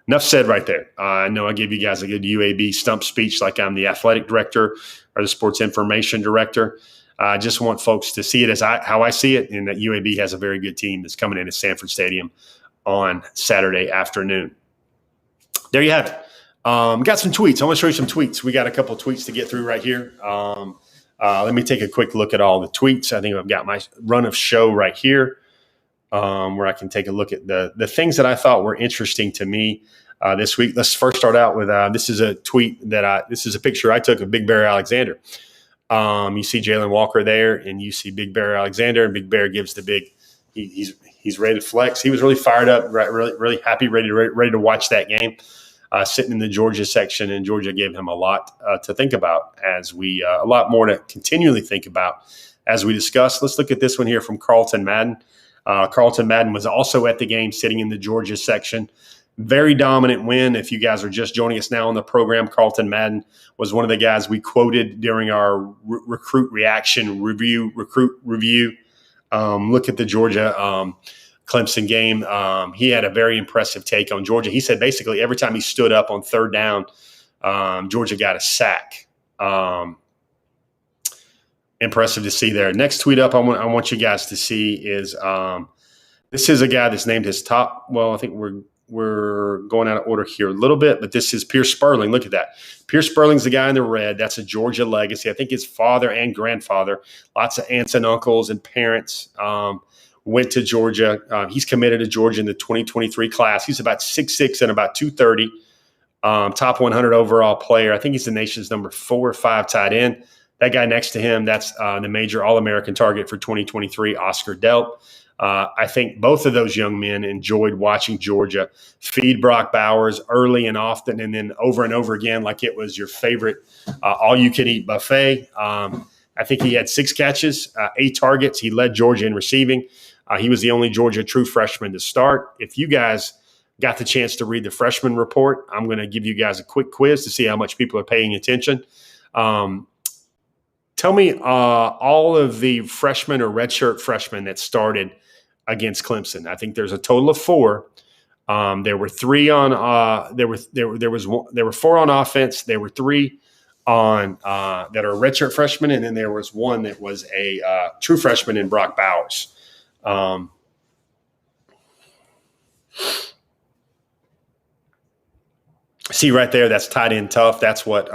Enough said right there. I know I gave you guys a good UAB stump speech like I'm the athletic director or the sports information director. I just want folks to see it as how I see it, and that UAB has a very good team that's coming into Sanford Stadium on Saturday afternoon. There you have it. Got some tweets. I want to show you some tweets. We got a couple of tweets to get through right here. Let me take a quick look at all the tweets. I think I've got my run of show right here where I can take a look at the things that I thought were interesting to me this week. Let's first start out with this is a tweet this is a picture I took of Big Bear Alexander. You see Jalen Walker there, and you see Big Bear Alexander, and Big Bear gives the big. He's ready to flex. He was really fired up, right, really happy, ready to watch that game. Sitting in the Georgia section, and Georgia gave him a lot to think about a lot more to continually think about as we discuss. Let's look at this one here from Carlton Madden. Carlton Madden was also at the game, sitting in the Georgia section. Very dominant win. If you guys are just joining us now on the program, Carlton Madden was one of the guys we quoted during our recruit review. Look at the Georgia Clemson game. He had a very impressive take on Georgia. He said basically every time he stood up on third down, Georgia got a sack. Impressive to see there. Next tweet up I want you guys to see is this is a guy that's named his top. Well, I think we're going out of order here a little bit, but this is Pierce Spurling. Look at that. Pierce Spurling's the guy in the red. That's a Georgia legacy. I think his father and grandfather, lots of aunts and uncles and parents went to Georgia. He's committed to Georgia in the 2023 class. He's about 6'6" and about 230, top 100 overall player. I think he's the nation's number 4 or 5 tight end. That guy next to him, that's the major All-American target for 2023, Oscar Delp. I think both of those young men enjoyed watching Georgia feed Brock Bowers early and often, and then over and over again like it was your favorite all-you-can-eat buffet. I think he had 6 catches, 8 targets. He led Georgia in receiving. He was the only Georgia true freshman to start. If you guys got the chance to read the freshman report, I'm going to give you guys a quick quiz to see how much people are paying attention. Tell me all of the freshmen or redshirt freshmen that started against Clemson. I think there's a total of 4. There were 3 on. There were 4 on offense. There were 3 on that are redshirt freshmen, and then there was 1 that was a true freshman in Brock Bowers. See right there, that's tight end tough. That's what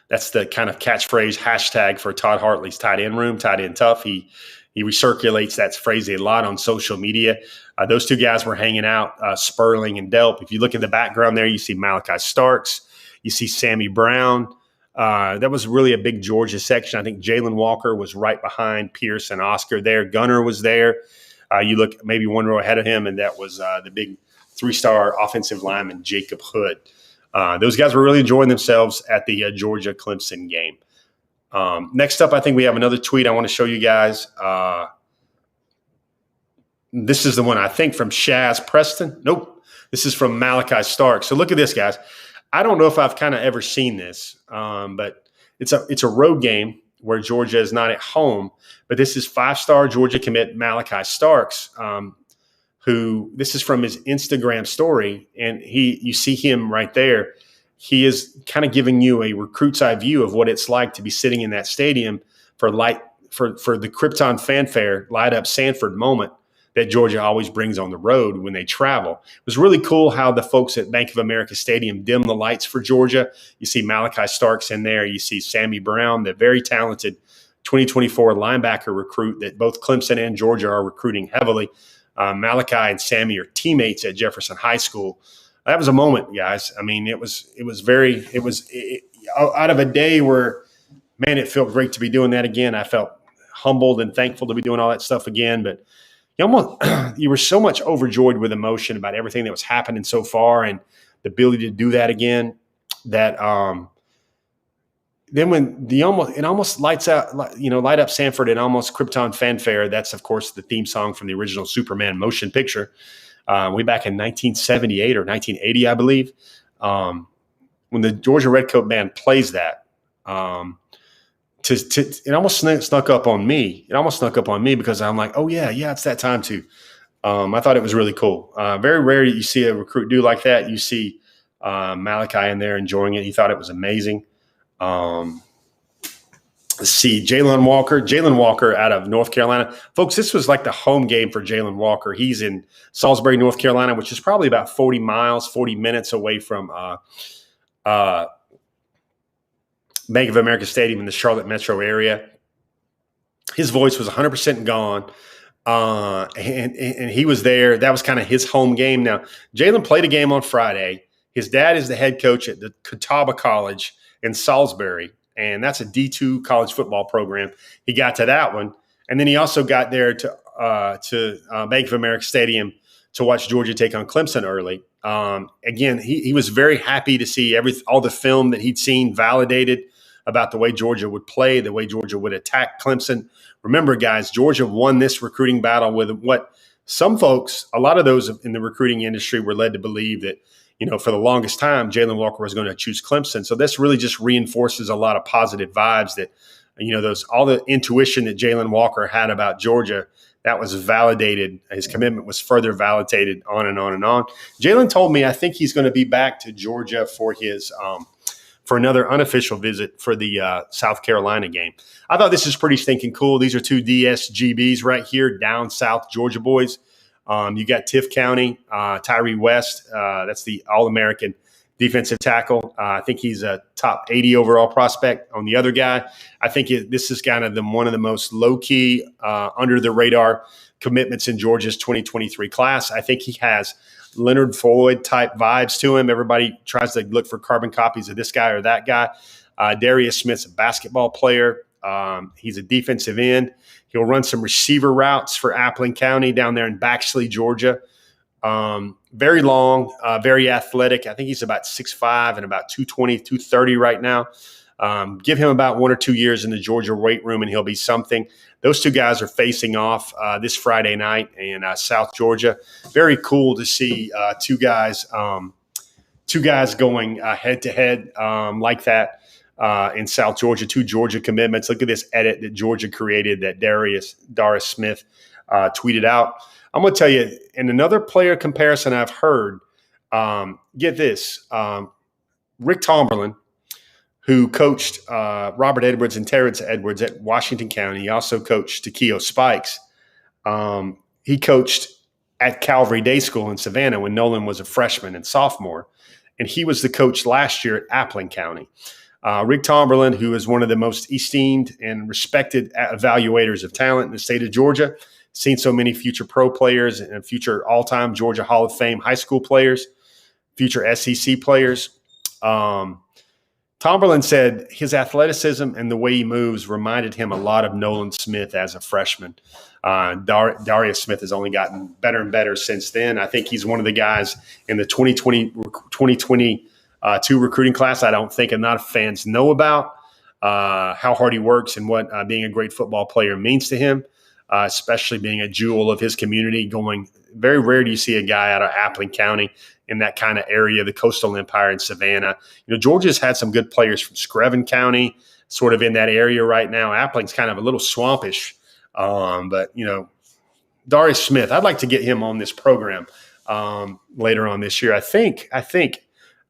that's the kind of catchphrase hashtag for Todd Hartley's tight end room, tight end tough. He recirculates that phrase a lot on social media. Those 2 guys were hanging out, Spurling and Delp. If you look in the background there, you see Malachi Starks. You see Sammy Brown. That was really a big Georgia section. I think Jalen Walker was right behind Pierce and Oscar there. Gunner was there. You look maybe 1 row ahead of him, and that was the big 3-star offensive lineman, Jacob Hood. Those guys were really enjoying themselves at the Georgia-Clemson game. Next up, I think we have another tweet I want to show you guys. This is the one, I think, from Shaz Preston. Nope. This is from Malachi Stark. So look at this, guys. I don't know if I've kind of ever seen this, but it's a road game where Georgia is not at home. But this is 5-star Georgia commit Malachi Starks, who this is from his Instagram story, and you see him right there. He is kind of giving you a recruit's eye view of what it's like to be sitting in that stadium for the Krypton fanfare, light up Sanford moment that Georgia always brings on the road when they travel. It was really cool how the folks at Bank of America Stadium dim the lights for Georgia. You see Malachi Starks in there. You see Sammy Brown, the very talented 2024 linebacker recruit that both Clemson and Georgia are recruiting heavily. Malachi and Sammy are teammates at Jefferson High School. That was a moment, guys. I mean, it was out of a day where, man, it felt great to be doing that again. I felt humbled and thankful to be doing all that stuff again. But you were so much overjoyed with emotion about everything that was happening so far and the ability to do that again. That then when it almost lights out, light up Sanford and almost Krypton fanfare. That's of course the theme song from the original Superman motion picture, way back in 1978 or 1980, I believe. When the Georgia Redcoat Band plays that, it almost snuck up on me. It almost snuck up on me because I'm like, oh yeah, it's that time too. I thought it was really cool. Very rare you see a recruit do like that. You see Malachi in there enjoying it. He thought it was amazing. Let's see, Jalen Walker out of North Carolina. Folks, this was like the home game for Jalen Walker. He's in Salisbury, North Carolina, which is probably about 40 minutes away from Bank of America Stadium in the Charlotte metro area. His voice was 100% gone. And he was there. That was kind of his home game. Now, Jalen played a game on Friday. His dad is the head coach at the Catawba College in Salisbury, and that's a D2 college football program. He got to that one, and then he also got there to Bank of America Stadium to watch Georgia take on Clemson early. Again, he was very happy to see all the film that he'd seen validated about the way Georgia would play, the way Georgia would attack Clemson. Remember, guys, Georgia won this recruiting battle with what some folks, a lot of those in the recruiting industry, were led to believe that, for the longest time, Jalen Walker was going to choose Clemson. So this really just reinforces a lot of positive vibes that, all the intuition that Jalen Walker had about Georgia, that was validated. His commitment was further validated on and on and on. Jalen told me, I think he's going to be back to Georgia for his for another unofficial visit for the South Carolina game. I thought this is pretty stinking cool. These are 2 DSGBs right here, down south Georgia boys. You got Tiff County, Tyree West. That's the All-American defensive tackle. I think he's a top 80 overall prospect. On the other guy, I think this is kind of one of the most low-key, under-the-radar commitments in Georgia's 2023 class. I think he has Leonard Floyd-type vibes to him. Everybody tries to look for carbon copies of this guy or that guy. Darius Smith's a basketball player. He's a defensive end. He'll run some receiver routes for Appling County down there in Baxley, Georgia. Very long, very athletic. I think he's about 6'5" and about 220, 230 right now. Give him about 1 or 2 years in the Georgia weight room, and he'll be something. Those two guys are facing off this Friday night in South Georgia. Very cool to see two guys going head to head like that in South Georgia. Two Georgia commitments. Look at this edit that Georgia created that Darius Smith tweeted out. I'm going to tell you, in another player comparison I've heard, get this, Rick Tomberlin, who coached Robert Edwards and Terrence Edwards at Washington County. He also coached Takeo Spikes. He coached at Calvary Day School in Savannah when Nolan was a freshman and sophomore. And he was the coach last year at Appling County. Rick Tomberlin, who is one of the most esteemed and respected evaluators of talent in the state of Georgia, seen so many future pro players and future all-time Georgia Hall of Fame high school players, future SEC players. Tomberlin said his athleticism and the way he moves reminded him a lot of Nolan Smith as a freshman. Darius Smith has only gotten better and better since then. I think he's one of the guys in the 2022 recruiting class I don't think enough fans know about how hard he works and what being a great football player means to him, especially being a jewel of his community. Going very rare do you see a guy out of Appling County in that kind of area, the Coastal Empire in Savannah. Georgia's had some good players from Screven County, sort of in that area right now. Appling's kind of a little swampish, but Darius Smith, I'd like to get him on this program later on this year. I think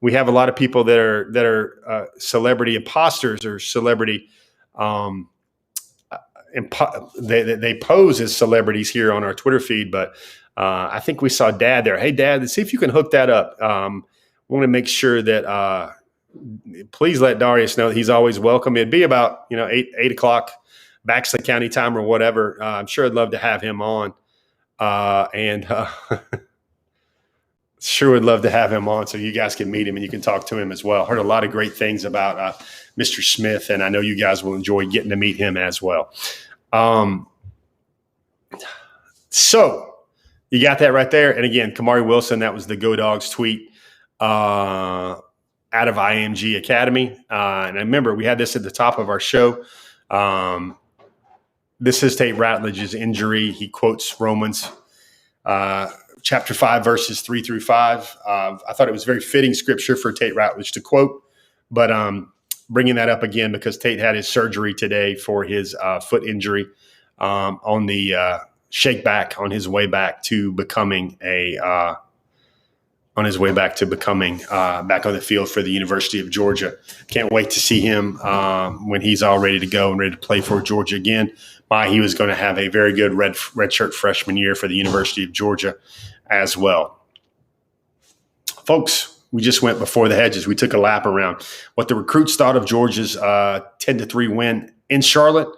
we have a lot of people that are celebrity imposters or celebrity. They pose as celebrities here on our Twitter feed, but I think we saw Dad there. Hey, Dad, let's see if you can hook that up. I want to make sure that please let Darius know that he's always welcome. It'd be about 8 o'clock Baxley County time or whatever. I'm sure I'd love to have him on, and sure would love to have him on so you guys can meet him and you can talk to him as well. Heard a lot of great things about Mr. Smith, and I know you guys will enjoy getting to meet him as well. So you got that right there. And again, Kamari Wilson, that was the Go Dogs tweet out of IMG Academy. And I remember we had this at the top of our show. This is Tate Ratledge's injury. He quotes Romans chapter 5, verses 3 through 5. I thought it was very fitting scripture for Tate Ratledge to quote, but bringing that up again because Tate had his surgery today for his foot injury on the shake back on his way back to becoming back on the field for the University of Georgia. Can't wait to see him when he's all ready to go and ready to play for Georgia again. He was going to have a very good redshirt freshman year for the University of Georgia as well. Folks, we just went before the hedges. We took a lap around what the recruits thought of Georgia's 10-3 win in Charlotte.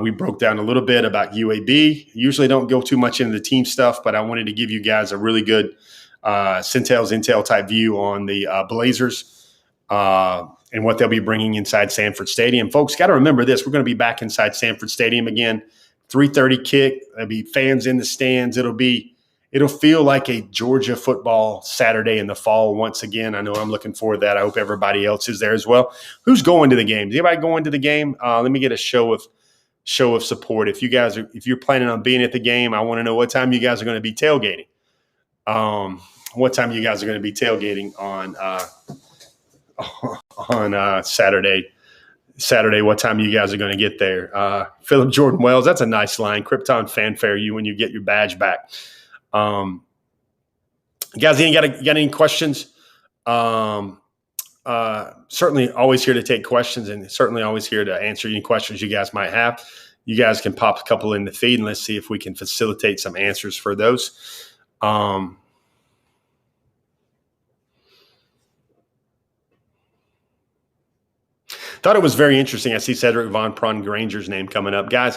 We broke down a little bit about UAB. Usually don't go too much into the team stuff, but I wanted to give you guys a really good Centel's Intel type view on the Blazers and what they'll be bringing inside Sanford Stadium. Folks, got to remember this. We're going to be back inside Sanford Stadium again, 3:30 kick. There'll be fans in the stands. It'll feel like a Georgia football Saturday in the fall once again. I know I'm looking forward to that. I hope everybody else is there as well. Who's going to the game? Is anybody going to the game? Let me get a show of support. If you're planning on being at the game, I want to know what time you guys are going to be tailgating. What time you guys are going to be tailgating on Saturday. What time you guys are going to get there? Philip Jordan Wells, that's a nice line. Krypton fanfare you when you get your badge back. Guys, got any questions? Certainly always here to take questions and certainly always here to answer any questions you guys might have. You guys can pop a couple in the feed and let's see if we can facilitate some answers for those. Thought it was very interesting. I see Cedric Von Pron Granger's name coming up. Guys,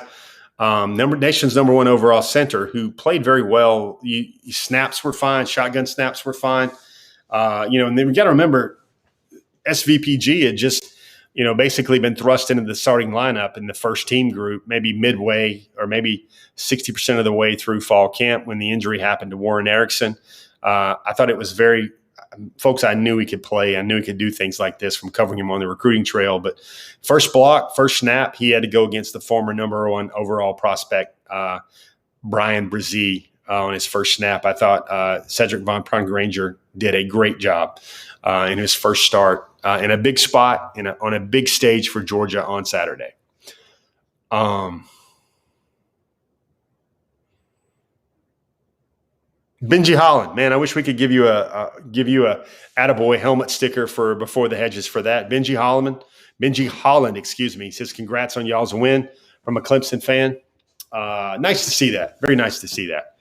nation's number one overall center who played very well. Snaps were fine. Shotgun snaps were fine. And then we got to remember SVPG had just, basically been thrust into the starting lineup in the first team group, maybe midway or maybe 60% of the way through fall camp when the injury happened to Warren Erickson. I thought it was folks I knew he could play. I knew he could do things like this from covering him on the recruiting trail. But first block, first snap, he had to go against the former number 1 overall prospect, Brian Brzee, on his first snap. I thought Cedric Von Granger did a great job in his first start in a big spot on a big stage for Georgia on Saturday. Benji Holland, man, I wish we could give you a attaboy helmet sticker for Before the Hedges for that. Benji Holland, excuse me, says congrats on y'all's win from a Clemson fan. Nice to see that. Very nice to see that.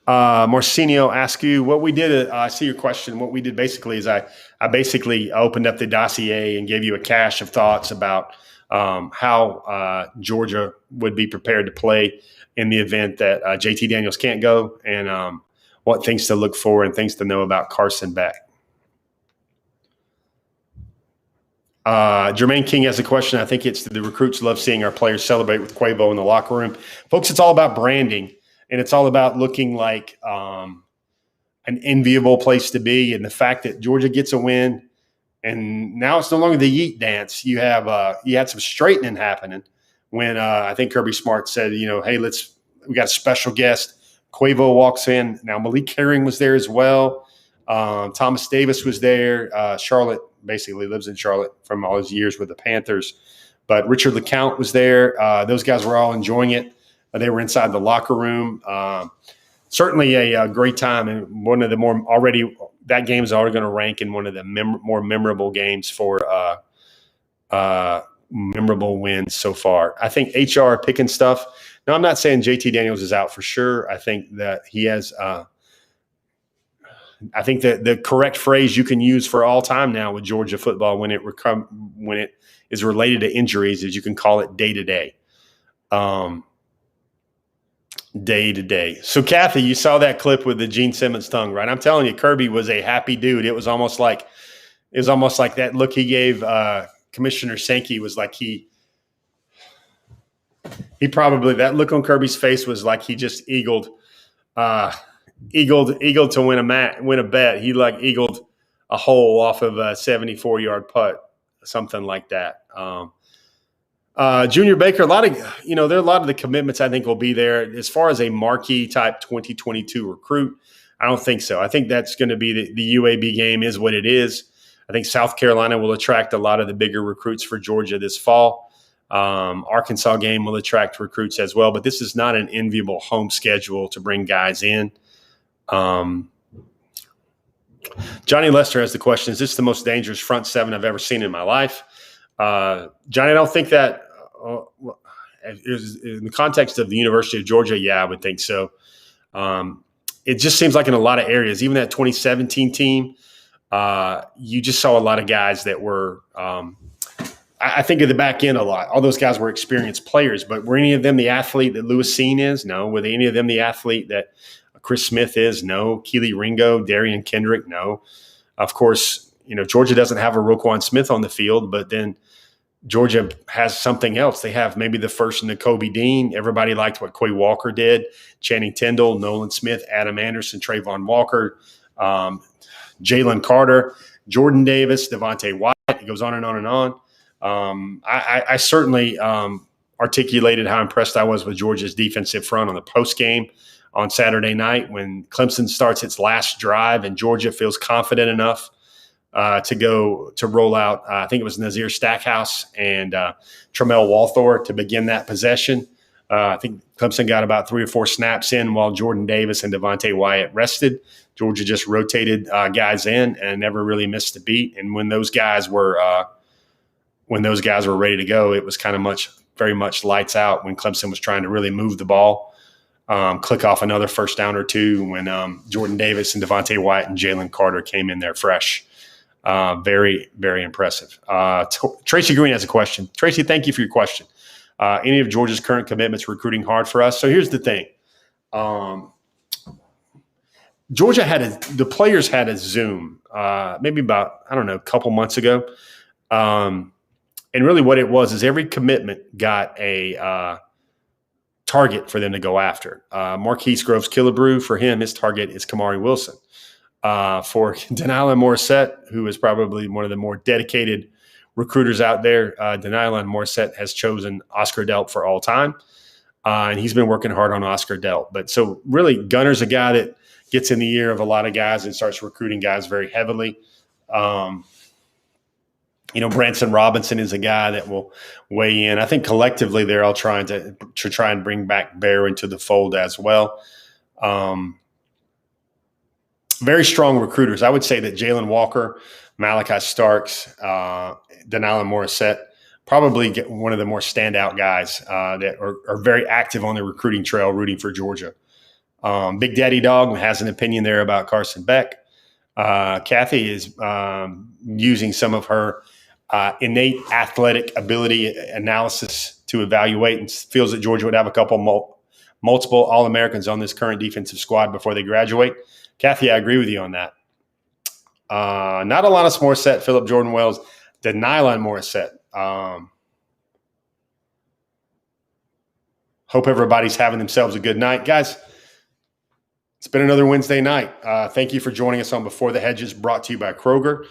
Morcinio asks you what we did. I see your question. What we did basically is I basically opened up the dossier and gave you a cache of thoughts about how Georgia would be prepared to play in the event that JT Daniels can't go, and what things to look for and things to know about Carson Beck. Jermaine King has a question. I think it's the recruits love seeing our players celebrate with Quavo in the locker room. Folks, it's all about branding, and it's all about looking like an enviable place to be. And the fact that Georgia gets a win, and now it's no longer the yeet dance. You had some straightening happening when I think Kirby Smart said, hey, we got a special guest. Quavo walks in. Now Malik Herring was there as well. Thomas Davis was there. Charlotte basically lives in Charlotte from all his years with the Panthers. But Richard LeCount was there. Those guys were all enjoying it. They were inside the locker room. Certainly a great time, and one of the that game is already going to rank in one of the more memorable games for memorable wins so far. I think HR picking stuff. Now, I'm not saying JT Daniels is out for sure. I think that he has I think that the correct phrase you can use for all time now with Georgia football when it is related to injuries is you can call it day to day. Day to day. So, Kathy, you saw that clip with the Gene Simmons tongue, right? I'm telling you, Kirby was a happy dude. It was almost like that look he gave Commissioner Sankey was like he probably, that look on Kirby's face was like he just eagled to win a bet. He like eagled a hole off of a 74-yard putt, something like that. Junior Baker, there are a lot of the commitments I think will be there. As far as a marquee type 2022 recruit, I don't think so. I think that's going to be the UAB game is what it is. I think South Carolina will attract a lot of the bigger recruits for Georgia this fall. Arkansas game will attract recruits as well, but this is not an enviable home schedule to bring guys in. Johnny Lester has the question, is this the most dangerous front seven I've ever seen in my life? Johnny, I don't think that in the context of the University of Georgia, yeah, I would think so. It just seems like in a lot of areas, even that 2017 team, you just saw a lot of guys that were I think of the back end a lot. All those guys were experienced players, but were any of them the athlete that Lewis Seen is? No. Were any of them the athlete that Chris Smith is? No. Keely Ringo, Darian Kendrick? No. Of course, Georgia doesn't have a Roquan Smith on the field, but then Georgia has something else. They have maybe the first Nakobe Dean. Everybody liked what Quay Walker did. Channing Tindall, Nolan Smith, Adam Anderson, Trayvon Walker, Jalen Carter, Jordan Davis, Devontae White. It goes on and on and on. I certainly articulated how impressed I was with Georgia's defensive front on the post game on Saturday night when Clemson starts its last drive and Georgia feels confident enough to roll out. I think it was Nazir Stackhouse and Tramel Walthor to begin that possession. I think Clemson got about 3 or 4 snaps in while Jordan Davis and Devontae Wyatt rested. Georgia just rotated guys in and never really missed a beat. And when those guys were ready to go, it was kind of very much lights out when Clemson was trying to really move the ball, click off another first down or two when Jordan Davis and Devontae Wyatt and Jalen Carter came in there fresh. Very, very impressive. Tracy Green has a question. Tracy, thank you for your question. Any of Georgia's current commitments recruiting hard for us? So here's the thing. Georgia the players had a Zoom maybe about, a couple months ago. And really what it was is every commitment got a target for them to go after. Marquise Groves Killebrew, for him, his target is Kamari Wilson. For Denylon Morissette, who is probably one of the more dedicated recruiters out there, Denylon Morissette has chosen Oscar Delp for all time. And he's been working hard on Oscar Delp. But so really, Gunner's a guy that gets in the ear of a lot of guys and starts recruiting guys very heavily. Branson Robinson is a guy that will weigh in. I think collectively they're all trying to try and bring back Bear into the fold as well. Very strong recruiters. I would say that Jalen Walker, Malachi Starks, Denylon Morissette, probably get one of the more standout guys that are very active on the recruiting trail rooting for Georgia. Big Daddy Dog has an opinion there about Carson Beck. Kathy is using some of her innate athletic ability analysis to evaluate and feels that Georgia would have a couple multiple All-Americans on this current defensive squad before they graduate. Kathy, I agree with you on that. Not Alanis Morissette, Philip Jordan Wells, Denylon Morissette. Hope everybody's having themselves a good night. Guys, it's been another Wednesday night. Thank you for joining us on Before the Hedges, brought to you by Kroger.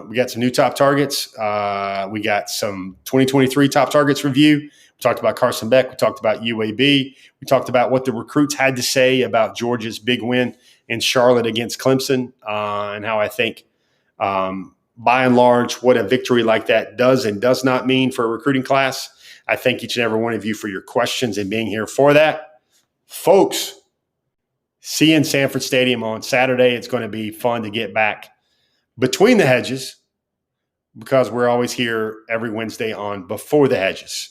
We got some new top targets. We got some 2023 top targets review. We talked about Carson Beck. We talked about UAB. We talked about what the recruits had to say about Georgia's big win in Charlotte against Clemson, and how I think, by and large, what a victory like that does and does not mean for a recruiting class. I thank each and every one of you for your questions and being here for that. Folks, see you in Sanford Stadium on Saturday. It's going to be fun to get back between the hedges, because we're always here every Wednesday on Before the Hedges.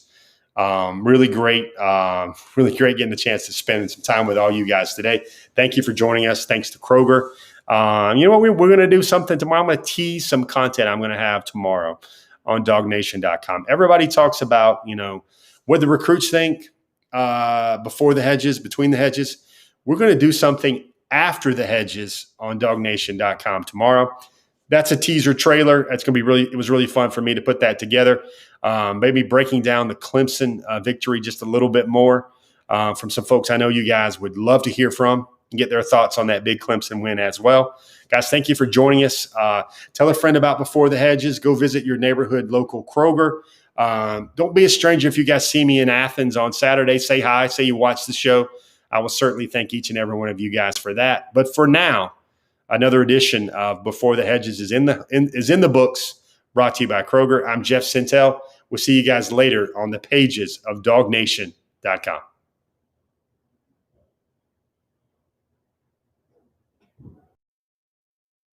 Really great getting the chance to spend some time with all you guys today. Thank you for joining us. Thanks to Kroger. You know what? We're going to do something tomorrow. I'm going to tease some content I'm going to have tomorrow on dognation.com. Everybody talks about, what the recruits think before the hedges, between the hedges. We're going to do something after the hedges on dognation.com tomorrow. That's a teaser trailer. It's going to be it was really fun for me to put that together. Maybe breaking down the Clemson victory just a little bit more from some folks I know you guys would love to hear from and get their thoughts on that big Clemson win as well. Guys, thank you for joining us. Tell a friend about Before the Hedges. Go visit your neighborhood local Kroger. Don't be a stranger if you guys see me in Athens on Saturday. Say hi. Say you watch the show. I will certainly thank each and every one of you guys for that. But for now, another edition of Before the Hedges is in the books, brought to you by Kroger. I'm Jeff Sintel. We'll see you guys later on the pages of dognation.com.